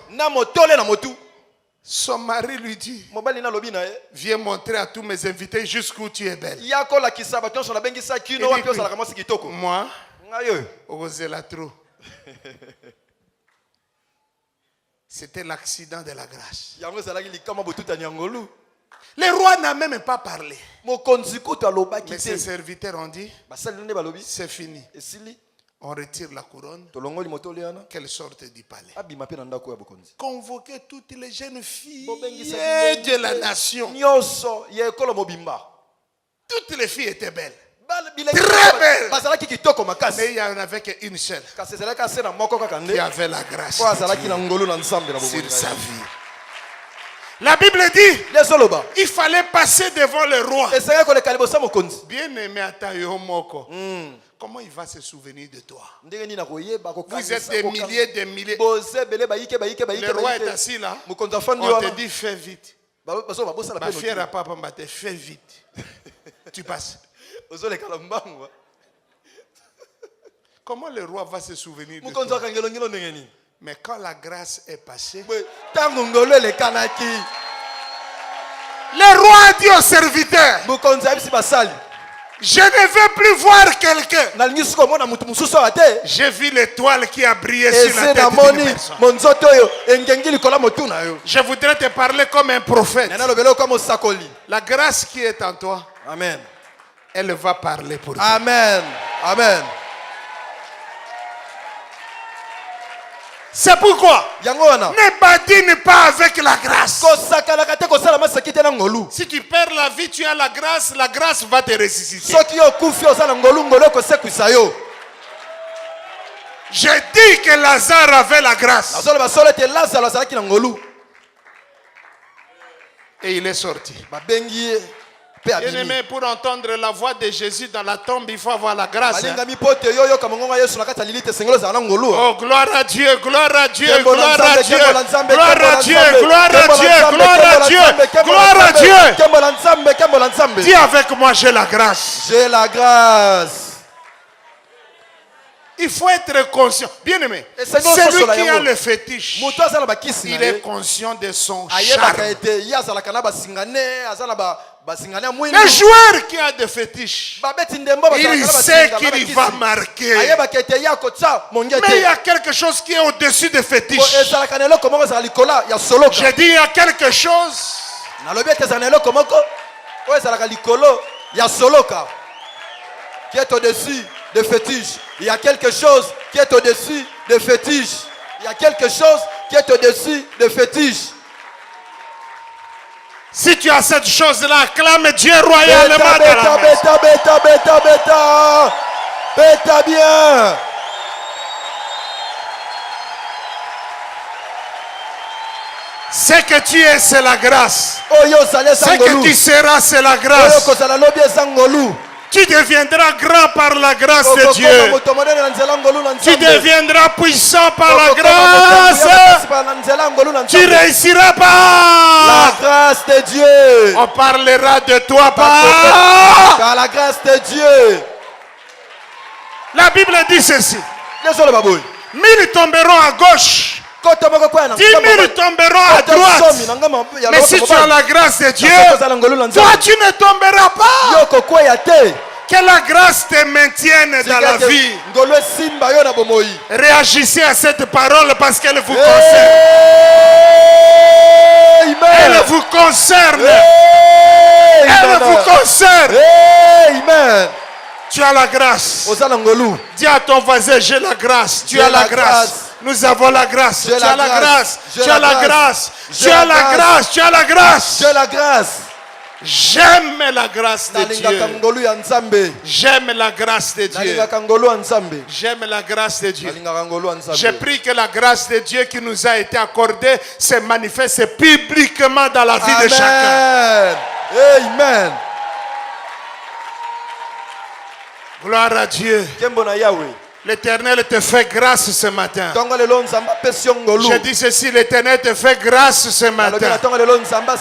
Son mari lui dit, viens montrer à tous mes invités jusqu'où tu es belle. Il dit, moi, osez la trop. C'était l'accident de la grâce. Le roi n'a même pas parlé. Mais ses serviteurs ont dit, c'est fini. On retire la couronne, qu'elle sorte du palais. Convoquez toutes les jeunes filles de la nation. Toutes les filles étaient belles. Très belles. Mais il n'y en avait qu'une seule qui avait la grâce sur sa vie. La Bible dit, il fallait passer devant le roi. Bien aimé Atayomoko. Comment il va se souvenir de toi? Vous êtes des milliers, des milliers. Le roi est assis là. On te dit fais vite. Ma fière à papa m'a dit fais vite. Tu passes. Comment le roi va se souvenir de toi? Mais quand la grâce est passée, le roi a dit aux serviteurs, je ne veux plus voir quelqu'un. J'ai vu l'étoile qui a brillé sur la tête d'une personne. Je voudrais te parler comme un prophète. La grâce qui est en toi, Amen. Elle va parler pour toi. Amen. Amen. C'est pourquoi ne badine pas avec la grâce. Si tu perds la vie, tu as la grâce va te ressusciter. J'ai dit que Lazare avait la grâce. Et il est sorti. Bien-aimé, pour entendre la voix de Jésus dans la tombe, il faut avoir la grâce. Oh, gloire à Dieu, gloire à Dieu, gloire à Dieu, gloire à Dieu, gloire à Dieu, gloire à Dieu, gloire à Dieu. Dis avec moi, j'ai la grâce. J'ai la grâce. Il faut être conscient. Bien-aimé, celui qui a le fétiche, il est conscient de son charme. Le joueur qui a des fétiches, il sait qu'il va marquer. Mais il y a quelque chose qui est au-dessus des fétiches. J'ai dit il y a quelque chose qui est au-dessus des fétiches. Il y a quelque chose qui est au-dessus des fétiches. Il y a quelque chose qui est au-dessus des fétiches. Si tu as cette chose-là, acclame Dieu royalement dans la maison. Bêta bien. Ce que tu es, c'est la grâce. Ce que tu seras, c'est la grâce. Tu deviendras grand par la grâce de Dieu. Tu deviendras puissant par la grâce. Tu réussiras par la grâce de Dieu. On parlera de toi par la grâce de Dieu. La Bible dit ceci. 1000 tomberont à gauche. 10 000 tomberont à droite. Mais si tu as la grâce de Dieu, toi tu ne tomberas pas. Que la grâce te maintienne dans la vie. Réagissez à cette parole parce qu'elle vous concerne. Elle vous concerne. Elle vous concerne. Tu as la grâce. Dis à ton voisin, j'ai la grâce. Tu as la grâce. Nous avons la grâce. Tu as la grâce. Tu as la grâce. Tu as la grâce. Tu as la grâce. Tu as la grâce. J'aime la grâce de Dieu. J'aime la grâce de Dieu. J'aime la grâce de Dieu. Je prie que la grâce de Dieu qui nous a été accordée se manifeste publiquement dans la vie de chacun. Amen. Gloire à Dieu. L'Éternel te fait grâce ce matin. Je dis ceci, l'Éternel te fait grâce ce matin.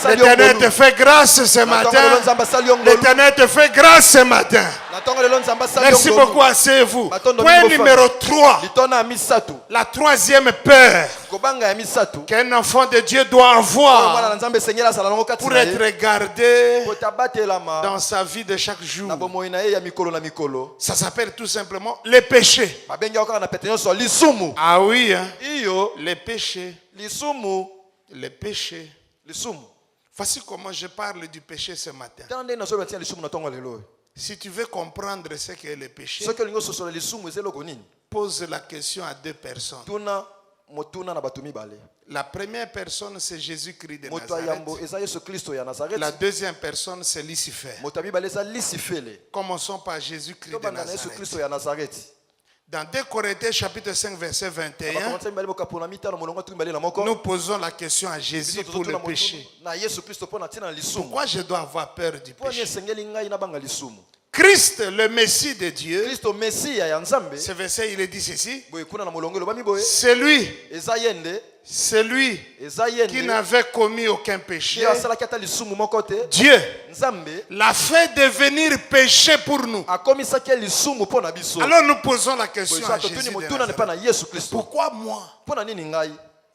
L'Éternel te fait grâce ce matin. L'Éternel te fait grâce ce matin. Merci beaucoup, asseyez-vous. Point numéro 3. La troisième peur qu'un enfant de Dieu doit avoir pour être gardé dans sa vie de chaque jour. Ça s'appelle tout simplement les péchés. Ah oui, hein? Les péchés. Les péchés. Voici comment je parle du péché ce matin. Si tu veux comprendre ce qu'est le péché, pose la question à deux personnes. La première personne, c'est Jésus-Christ de Nazareth. La deuxième personne, c'est Lucifer. Commençons par Jésus-Christ de Nazareth. Dans 2 Corinthiens chapitre 5 verset 21, nous posons la question à Jésus pour le péché. Pourquoi je dois avoir peur du péché? Christ, le Messie de Dieu, ce verset il est dit ceci, c'est lui qui n'avait commis aucun péché. Dieu l'a fait devenir péché pour nous. Alors nous posons la question à Jésus de Nazareth. Pourquoi moi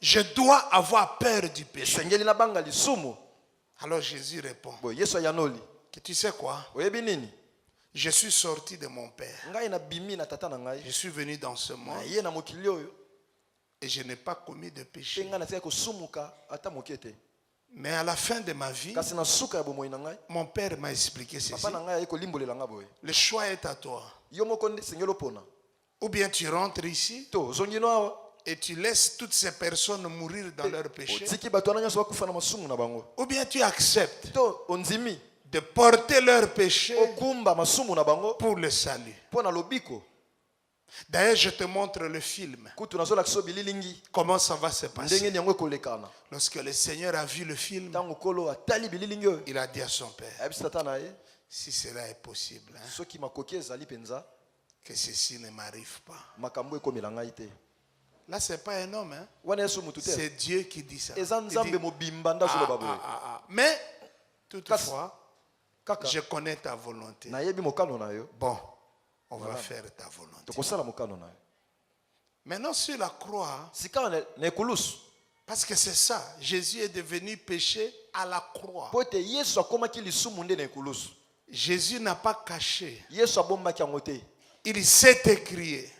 je dois avoir peur du péché? Alors Jésus répond que tu sais quoi? Je suis sorti de mon père. Je suis venu dans ce monde. Et je n'ai pas commis de péché. Mais à la fin de ma vie, mon père m'a expliqué ceci. Le choix est à toi. Ou bien tu rentres ici et tu laisses toutes ces personnes mourir dans leur péché. Ou bien tu acceptes de porter leur péché pour le salut. D'ailleurs, je te montre le film. Comment ça va se passer? Lorsque le Seigneur a vu le film, il a dit à son père, si cela est possible, hein, que ceci ne m'arrive pas. Là, ce n'est pas un homme. Hein? C'est Dieu qui dit ça. Il dit, mais, toutefois, je connais ta volonté. Bon, on va faire ta volonté. Maintenant sur la croix, parce que c'est ça, Jésus est devenu péché à la croix. Jésus n'a pas caché. Il s'est écrié.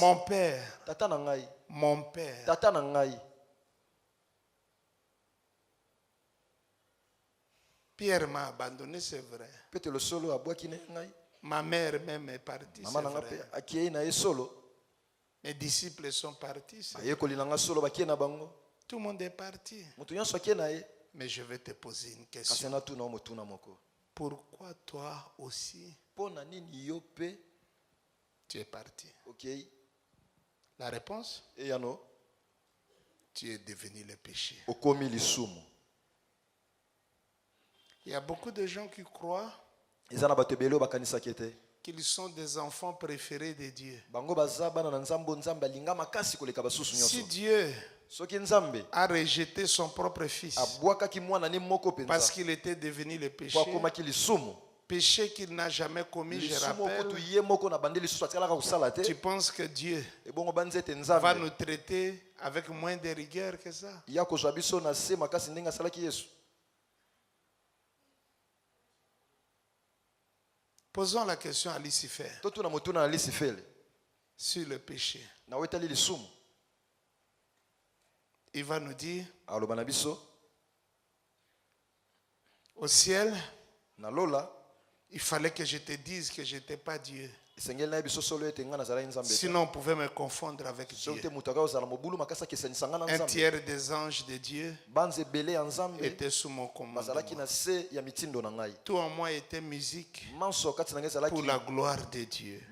Mon père, mon père. Pierre m'a abandonné, c'est vrai. Ma mère même est partie, c'est vrai. Mes disciples sont partis. Tout le monde est parti. Mais je vais te poser une question. Pourquoi toi aussi tu es parti? La réponse? Tu es devenu le péché. Il y a beaucoup de gens qui croient qu'ils sont des enfants préférés de Dieu. Si Dieu a rejeté son propre fils parce qu'il était devenu le péché, péché qu'il n'a jamais commis, je rappelle, tu penses que Dieu va nous traiter avec moins de rigueur que ça? Posons la question à Lucifer sur le péché. Il va nous dire au ciel, il fallait que je te dise que je n'étais pas Dieu. Sinon on pouvait me confondre avec Dieu. Un tiers des anges de Dieu étaient sous mon commandement. Tout en moi était musique pour la gloire de Dieu.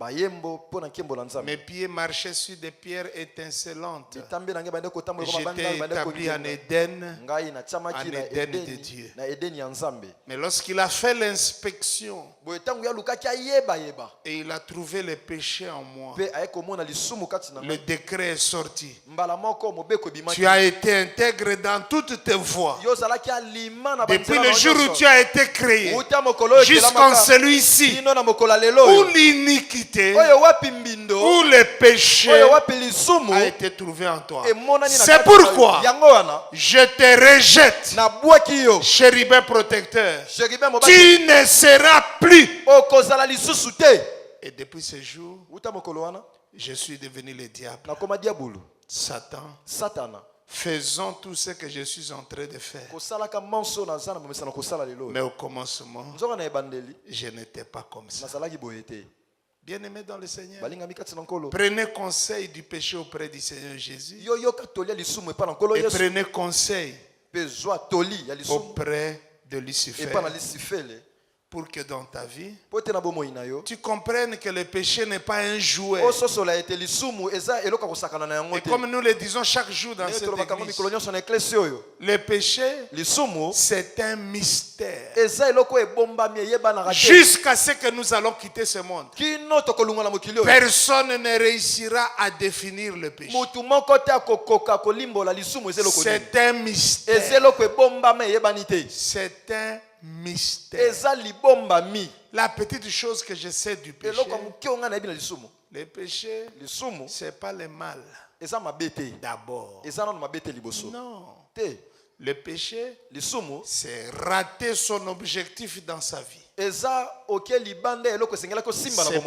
Mes pieds marchaient sur des pierres étincelantes. J'étais établi en Éden de Dieu. Mais lorsqu'il a fait l'inspection et il a trouvé trouvé le péché en moi, le décret est sorti. Tu as été intègre dans toutes tes voies. Depuis le jour où tu as été créé jusqu'en celui-ci, où l'iniquité, où le péché a été trouvé en toi. C'est pourquoi je te rejette, chérubin protecteur. Tu ne seras plus. Et depuis ce jour, je suis devenu le diable. Satan. Faisons tout ce que je suis en train de faire. Mais au commencement, je n'étais pas comme ça. Bien-aimé dans le Seigneur, prenez conseil du péché auprès du Seigneur Jésus. Et prenez conseil auprès de Lucifer, pour que dans ta vie, tu comprennes que le péché n'est pas un jouet. Et comme nous le disons chaque jour dans cette église, le péché, c'est un mystère. Jusqu'à ce que nous allons quitter ce monde, personne ne réussira à définir le péché. C'est un mystère. C'est un mystère. La petite chose que je sais du péché, le péché, c'est pas le mal d'abord. Non. Le péché, c'est rater son objectif dans sa vie. C'est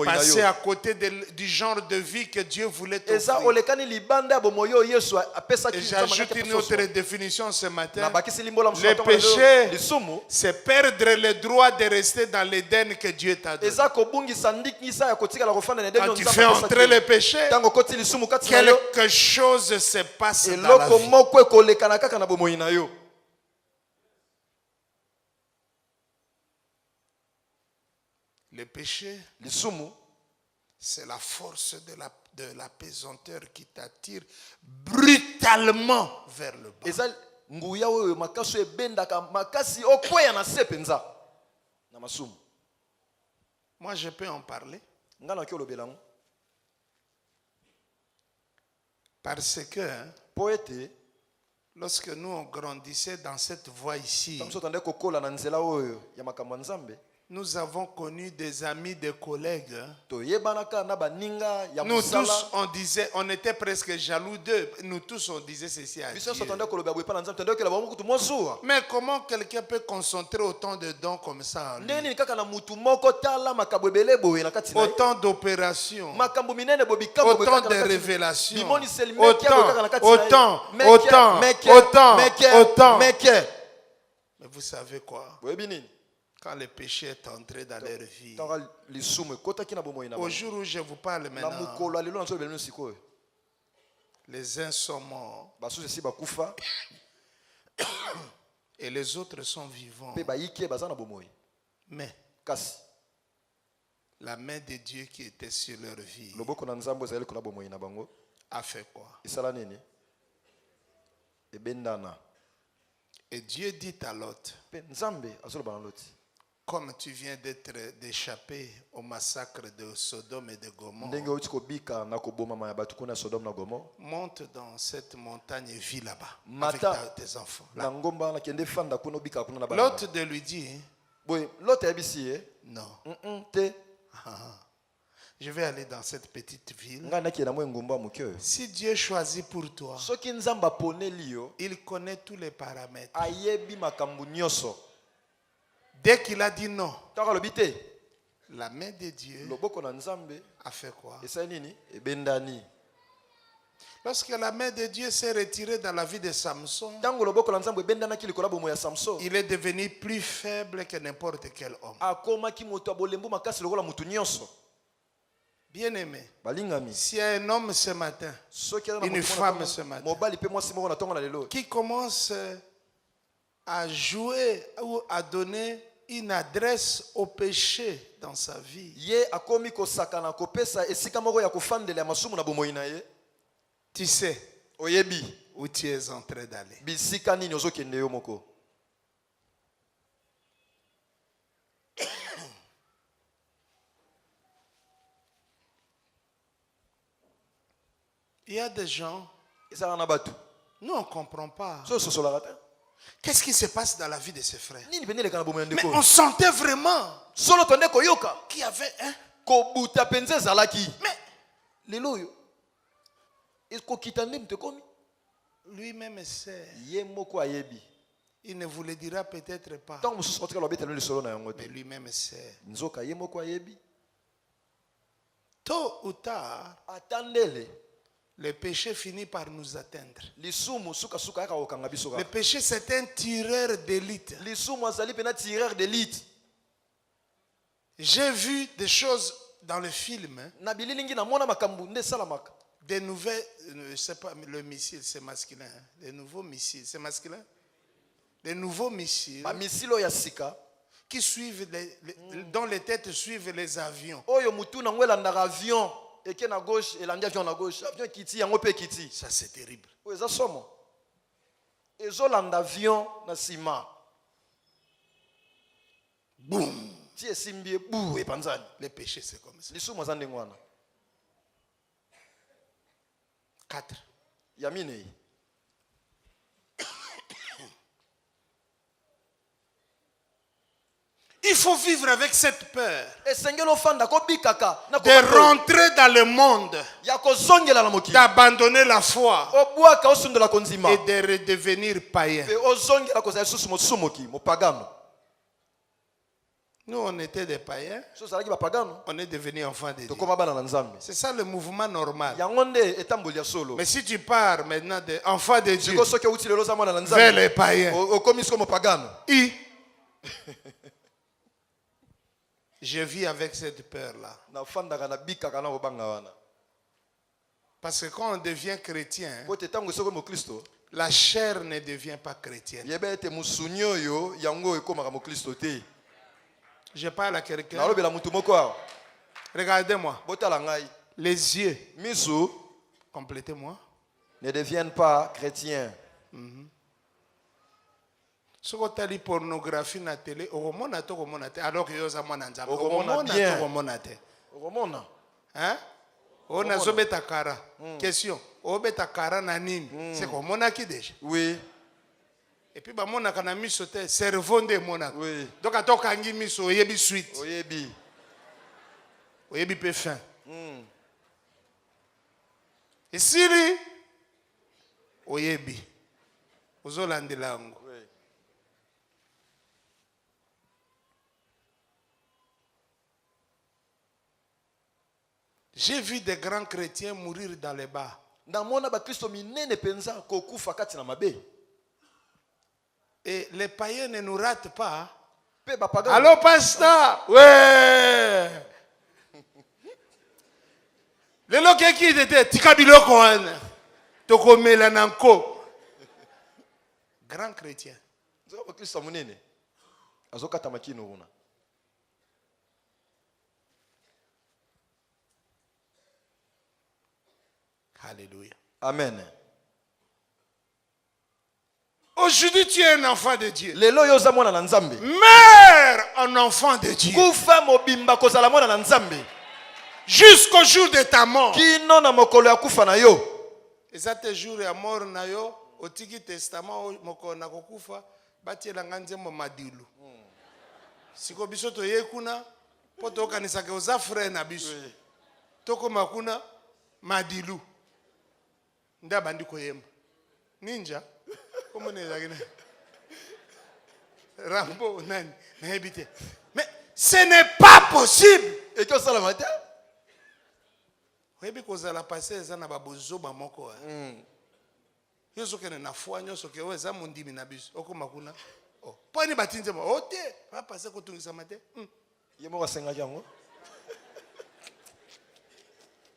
passer à côté du genre de vie que Dieu voulait t'offrir. Et j'ajoute une autre définition ce matin. Le péché, c'est perdre le droit de rester dans l'Éden que Dieu t'a donné. Quand tu fais entrer le péché, quelque chose se passe dans la vie. Le péché, c'est la force de la pesanteur qui t'attire brutalement vers le bas. Moi, je peux en parler. Parce que lorsque nous on grandissait dans cette voie ici, nous avons connu des amis, des collègues. Nous tous, on était presque jaloux d'eux. Nous tous, on disait ceci à Dieu. Mais comment quelqu'un peut concentrer autant de dons comme ça en lui? Autant d'opérations, autant de révélations, autant. Mais vous savez quoi? Quand le péché est entré dans leur vie, au jour où je vous parle maintenant, les uns sont morts et les autres sont vivants. Mais la main de Dieu qui était sur leur vie a fait quoi? Et Dieu dit à Lot, comme tu viens d'échapper au massacre de Sodome et de Gomorrhe, monte dans cette montagne et vis là-bas avec tes enfants. L'autre de lui dit, non, je vais aller dans cette petite ville. Si Dieu choisit pour toi, il connaît tous les paramètres. Dès qu'il a dit non, la main de Dieu a fait quoi? Lorsque la main de Dieu s'est retirée dans la vie de Samson, il est devenu plus faible que n'importe quel homme. Bien aimé, s'il y a un homme ce matin, une femme ce matin, qui commence à jouer ou à donner une adresse au péché dans sa vie, tu sais où tu es en train d'aller. Il y a des gens, nous on ne comprend pas. Qu'est-ce qui se passe dans la vie de ses frères? Mais on sentait vraiment qu'il y avait un. Mais lui-même sait. Il ne vous le dira peut-être pas. Mais lui-même sait. Tôt ou tard, le péché finit par nous atteindre. Le péché, c'est un tireur d'élite. J'ai vu des choses dans le film. Des nouvelles, je ne sais pas, le missile, c'est masculin. Des nouveaux missiles, c'est masculin. Des nouveaux missiles qui suivent, dont les têtes suivent les avions. Ça, c'est terrible. Boum. Les péchés, c'est comme ça. 4. Il faut vivre avec cette peur de rentrer dans le monde, d'abandonner la foi et de redevenir païen. Nous, on était des païens, on est devenus enfants de Dieu. C'est ça le mouvement normal. Mais si tu pars maintenant d'enfants de Dieu vers les païens, je vis avec cette peur-là. Parce que quand on devient chrétien, la chair ne devient pas chrétienne. Je parle à quelqu'un. Regardez-moi. Les yeux. Complétez-moi. Ne deviennent pas chrétiens. Si vous avez la pornographie na télé, alors que vous avez hein? On a zobeta kara. Question. Obeta kara na nini? C'est comme on a qui déjà? Oui. Et puis, on a un miso te cerveau de mona. Donc, à toi, quand il miso, oyebi suite. Oyebi pe fin. Et si lui, oyebi. Ozolande lango. J'ai vu des grands chrétiens mourir dans les bars. Et les païens ne nous ratent pas. Allô, pasteur? Ouais. Le loke qui était tikabilo koan. Toko melananko. Grand chrétien. Alléluia. Amen. Aujourd'hui, tu es un enfant de Dieu. Meurs un enfant de Dieu. Jusqu'au jour de ta mort. Et ça te jour à mort na yo, otiki testament moko na kokufa, bati la nganje mo madilu. Siko biso to yekuna, poto kanisa ke oza frère na biso. Toko makuna madilu. Nda bandi koyemba. Ninja. Comment est-ce Rambo, nani, mais ce n'est pas possible. Et que ça la matin? Oui, parce que la passé, ça n'a pas besoin de moko. Yo soke na foi, yo soke we za mundi minabis. Oko makuna. Oh, pas ni batinze mo. Ote, va passer ko tungisa matin. Yemo wasenga jango.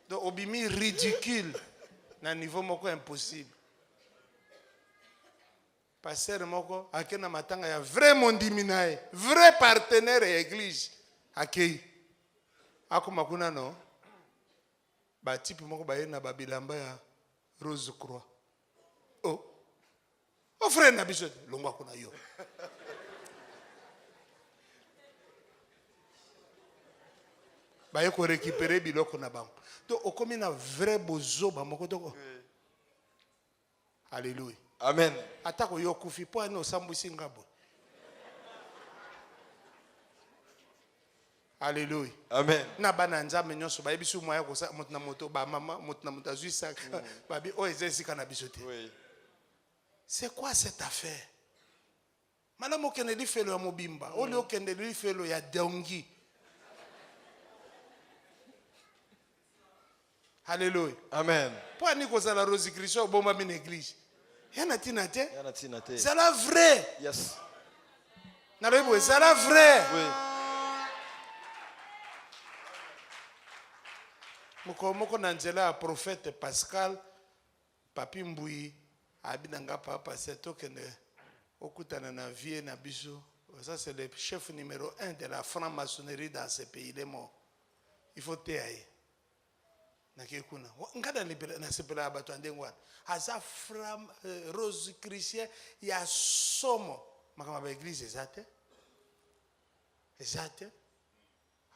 Donc obimi ridicule na niveau moko impossible. Pasteur moko akena matanga ya vrai mondiminae, vrai partenaire et église akei. Ako makuna no. Ba type moko ba yena ba bilamba ya rose croix. Oh. Oh frère na biso longwa kuna yo. ba yeko récupérer biloko na bango. Donc okomi na vrai bozo ba moko toko. Alléluia. Amen. Atako yo kufi po ano sambusi ngabo. Alléluia. Amen. Na bana nzambe nyonso ba yebisu moya ko sa motna moto ba mama motna moto azui sac ba bi o ezesi kana bisote. Oui. C'est quoi cette affaire? Madame okende li felo ya mobimba, oli okende li felo ya dongi. Alléluia. Amen. Po ani ko za la Rosicrucian bomba min église. Yana tina te? Yana tina te. C'est la vraie. Yes. Na rebo c'est la vraie. Oui. Moko na nzela ya prophète Pascal Papi Mbui abinanga papa seto kende okutana na vie na biso. Ça c'est le chef numéro 1 de la franc-maçonnerie dans ce pays. Il est mort. Il faut taire. Nakekuna. Ngada libera na sepela bato andengwana. Aza fram Rosicrucien ya somo. Makama ba église ezate. Ezate.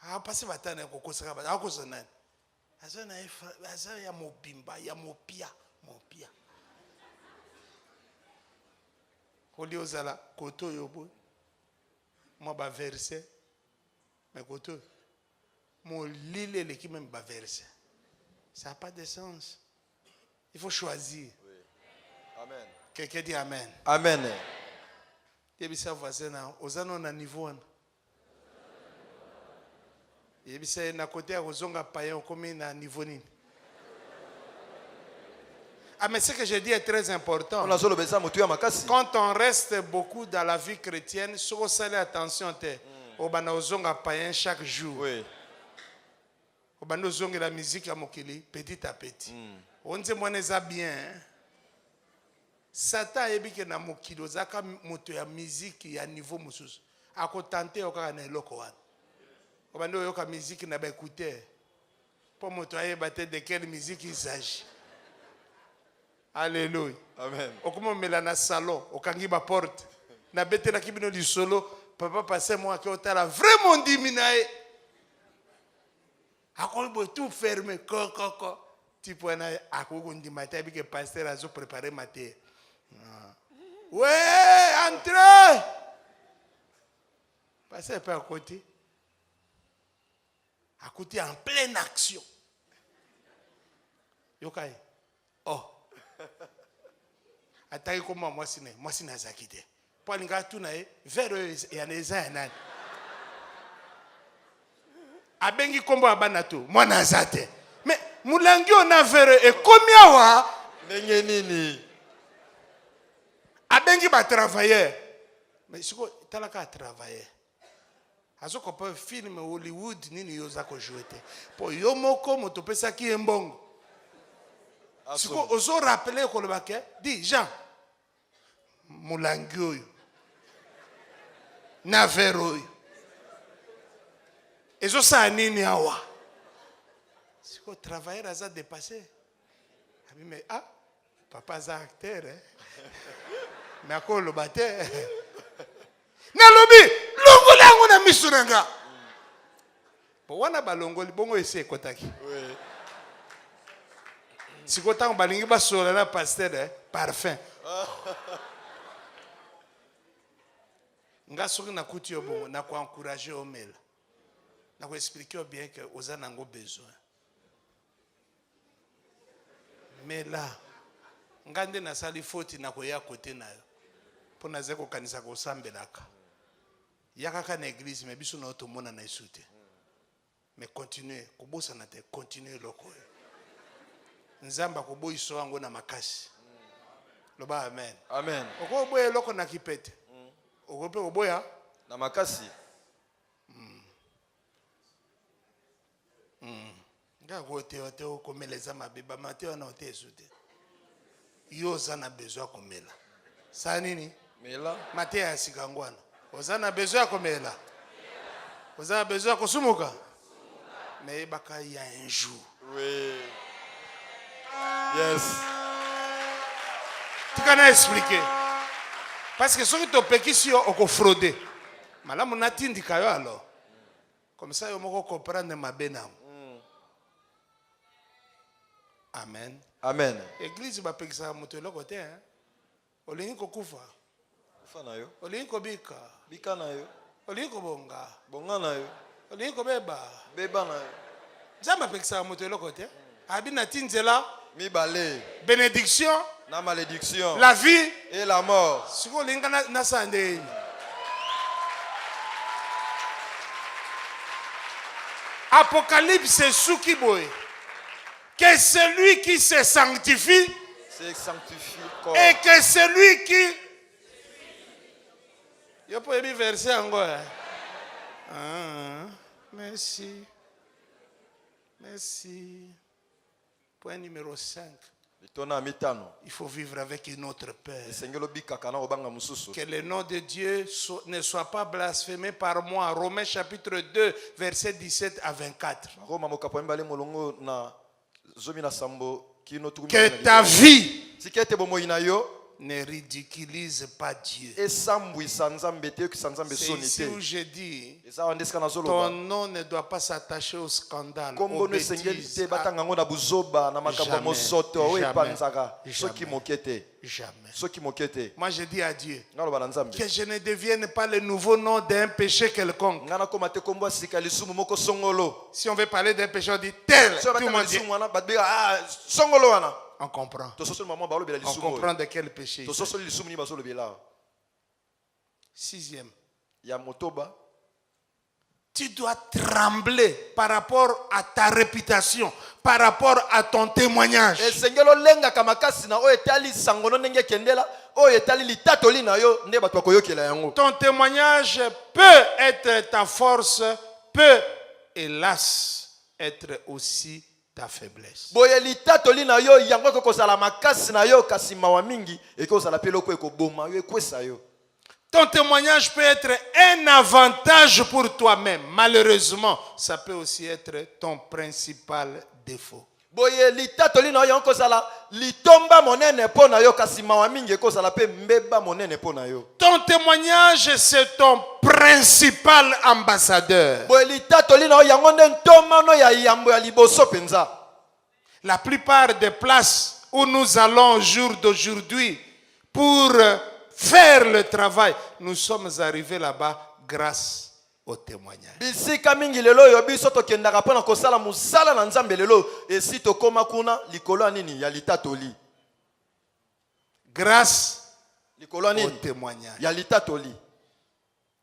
Ah passer batana kokosaka ba. Akosa nani? Aza ya mobimba ya mopia. Koli ozala koto yobo. Moi ba verset. Mais koto. Mon lile l'équipe même ba verset. Ça n'a pas de sens. Il faut choisir. Oui. Amen. Quelqu'un dit Amen. Amen. Yebisa voisin na ozano na niveau wana. Yebisa na côté ya ozonga païen comme na niveau nini. Ah mais ce que je dis est très important. Quand on reste beaucoup dans la vie chrétienne, si on fait attention au bana ozonga païen chaque jour. Oui. Au bana ozonga la musique à mokili petit à petit. On dit moi neza bien. Satan ebike na mokili ozaka moto ya musique ya niveau mususu. Akotante okaka na eloko wana. Au bana oyoka musique na ba écouter. Pour moto ayeba te de quelle musique il s'agit. Alléluia. Amen. Okuma mela na salon, okangi ba porte. Na betela kibino di solo, papa passé moi ki otala vraiment diminae. Akol bo tout fermé ko. Tipo na akoko ndima ta bi ke pasteur azo préparer maté. Ouais, entrez. Passez pas à côté. À côté en pleine action. Yokai. Oh. Ataki koma mwasi na zakite. Po ninga tuna vero ya neza ya nani. Abengi kombo abana tu mwana zate. Mais mulangi ona vero e komi awa ndenge nini. Abengi ba travailleur. Mais siko talaka travailleur. Azoko pa film Hollywood nini yoza ko jouer te. Po yo moko moto pesa ki embongo. Si vous osez rappeler que le baquet dit Jean Moulangi oyo Navero oyo ezo sa nini awa si vous travaillez à dépasser mais papa za acteur mais à quoi le batte na lobi longolango na misunanga po wana balongoli bongo ese kotaki oui. Si vous avez balingi basola na pasteur parfum. Nga soki na kuti yo bongo na ko encourager omela. Na ko expliquer bien que oza nango besoin. Mais là ngande na sali faute na ko ya côté na yo. Po na zeko kanisa ko sambelaka. Yakaka na église mais biso na otomona na isute. Mais continuez, ko bosa na te, continuez loko. Nzamba koboyiso wango na makasi. Loba amen. Amen. Oko boye loko na kipete. Oko pe oboya na makasi. Nga kote ote okomeleza mabeba mateo na ote esute. Yo zana besoin komela. Sa nini? Mela. Mateo ya sikangwana. Ozana besoin komela. Ozana besoin kosumuka. Mais baka ya un jour. Oui. Yes. Tu peux expliquer. Parce que ceux qui te pèquent ici, on fraude. Madame, on a dit alors. Comme ça, vous pouvez comprendre ma bénam. Amen. Amen. L'église va payer ça à mon côté. Olingi kokufa. Fanayo. Olingi kobika. Bika na yo. Olingi kobonga. Bonga na yo. Olingi kobeba. Beba na yo. Nzambe payer ça à mon côté. Abina tinzela. Mibale. Bénédiction. Na malédiction. La vie. Et la mort. Si vous olinga na sande. Apocalypse c'est Sukiboy. Que celui qui se sanctifie et que celui qui... Je peux dire verset encore. Merci. Merci. Point numéro 5. Il faut vivre avec une autre paix. Que le nom de Dieu ne soit pas blasphémé par moi. Romains chapitre 2, verset 17 à 24. Que ta vie ne ridiculise pas Dieu. C'est ici où je dis, ton nom ne doit pas s'attacher au scandale, aux bêtises. Jamais. Moi je dis à Dieu que je ne devienne pas le nouveau nom d'un péché quelconque. Si on veut parler d'un péché, on dit tel. Tout le monde dit. On comprend. On comprend de quel péché il s'agit. Sixième. Tu dois trembler par rapport à ta réputation, par rapport à ton témoignage. Ton témoignage peut être ta force, peut, hélas, être aussi ta faiblesse. Ton témoignage peut être un avantage pour toi-même. Malheureusement, ça peut aussi être ton principal défaut. Ton témoignage, c'est ton principal ambassadeur. La plupart des places où nous allons au jour d'aujourd'hui pour faire le travail, nous sommes arrivés là-bas grâce au témoignage. Grâce au témoignage.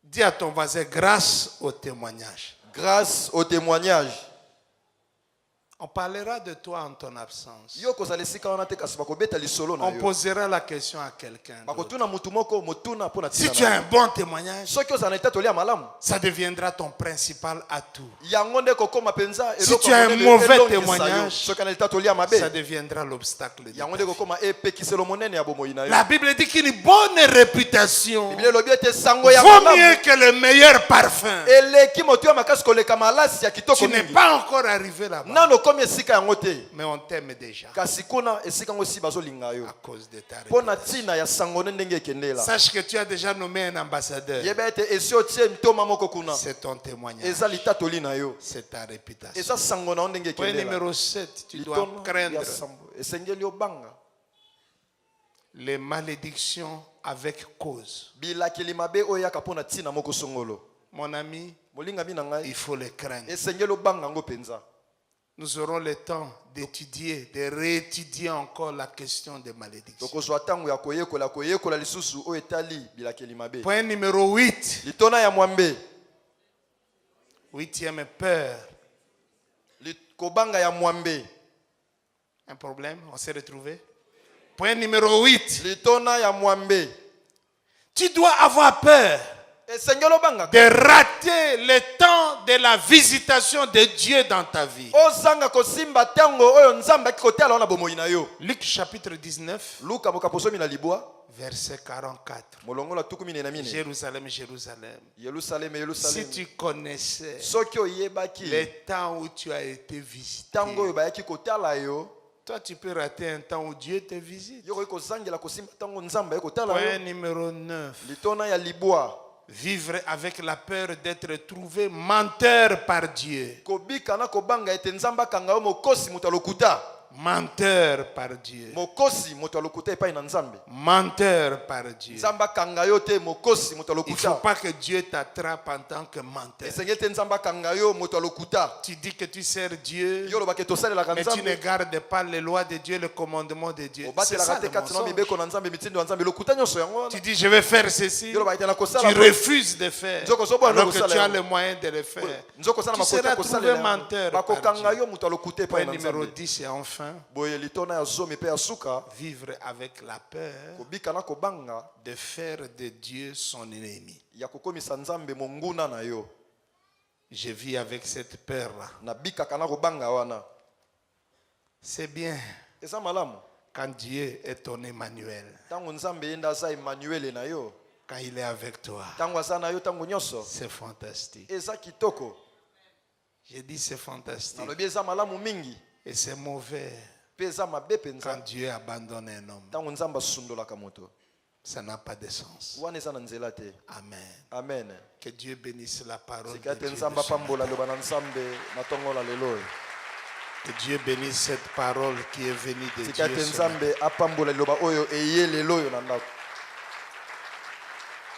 Dis à ton voisin, grâce au témoignage. Grâce au témoignage. On parlera de toi en ton absence. On posera la question à quelqu'un. Si tu as un bon témoignage, ça deviendra ton principal atout. Si tu as un mauvais témoignage, ça deviendra l'obstacle. La Bible dit qu'une bonne réputation vaut mieux que le meilleur parfum. Tu n'es pas encore arrivé là-bas. Mais on t'aime déjà à cause de ta réputation. Sache que tu as déjà nommé un ambassadeur. C'est ton témoignage. C'est ta réputation. Point numéro 7, tu dois craindre les malédictions avec cause. Mon ami, il faut les craindre. Nous aurons le temps d'étudier, de réétudier encore la question des malédictions. Point numéro 8. Huitième peur. Un problème, on s'est retrouvé. Point numéro 8. Tu dois avoir peur de rater le temps de la visitation de Dieu dans ta vie. Luc chapitre 19, verset 44. Jérusalem, Jérusalem. Si tu connaissais le temps où tu as été visité, toi tu peux rater un temps où Dieu te visite. Point numéro 9. Vivre avec la peur d'être trouvé menteur par Dieu. Menteur par Dieu. Menteur par Dieu. Il ne faut pas que Dieu t'attrape en tant que menteur. Tu dis que tu sers Dieu, mais tu ne gardes pas les lois de Dieu, le commandement de Dieu. C'est ça le mensonge. Tu dis je vais faire ceci, tu refuses de faire, alors que tu as le moyen de le faire. Tu seras trouvé menteur par Dieu. Point numéro 10 et enfin, vivre avec la peur de faire de Dieu son ennemi. Je vis avec cette peur-là. C'est bien quand Dieu est ton Emmanuel. Quand il est avec toi, c'est fantastique. J'ai dit c'est fantastique. Et c'est mauvais quand Dieu abandonne un homme. Ça n'a pas de sens. Amen. Amen. Que Dieu bénisse la parole de Dieu. Que Dieu bénisse cette parole qui est venue de Dieu.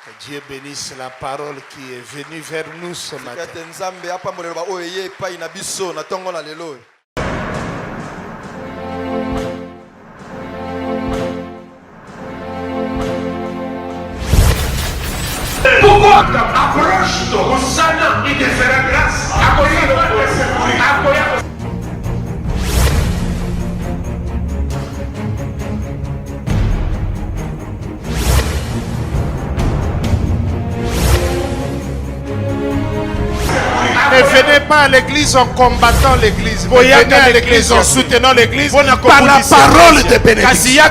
Que Dieu bénisse la parole qui est venue vers nous ce matin. Pourquoi approche-toi au sana, il te fera grâce. Ne venez pas à l'église en combattant l'église. Venez à l'église en soutenant l'église par la parole de bénédiction.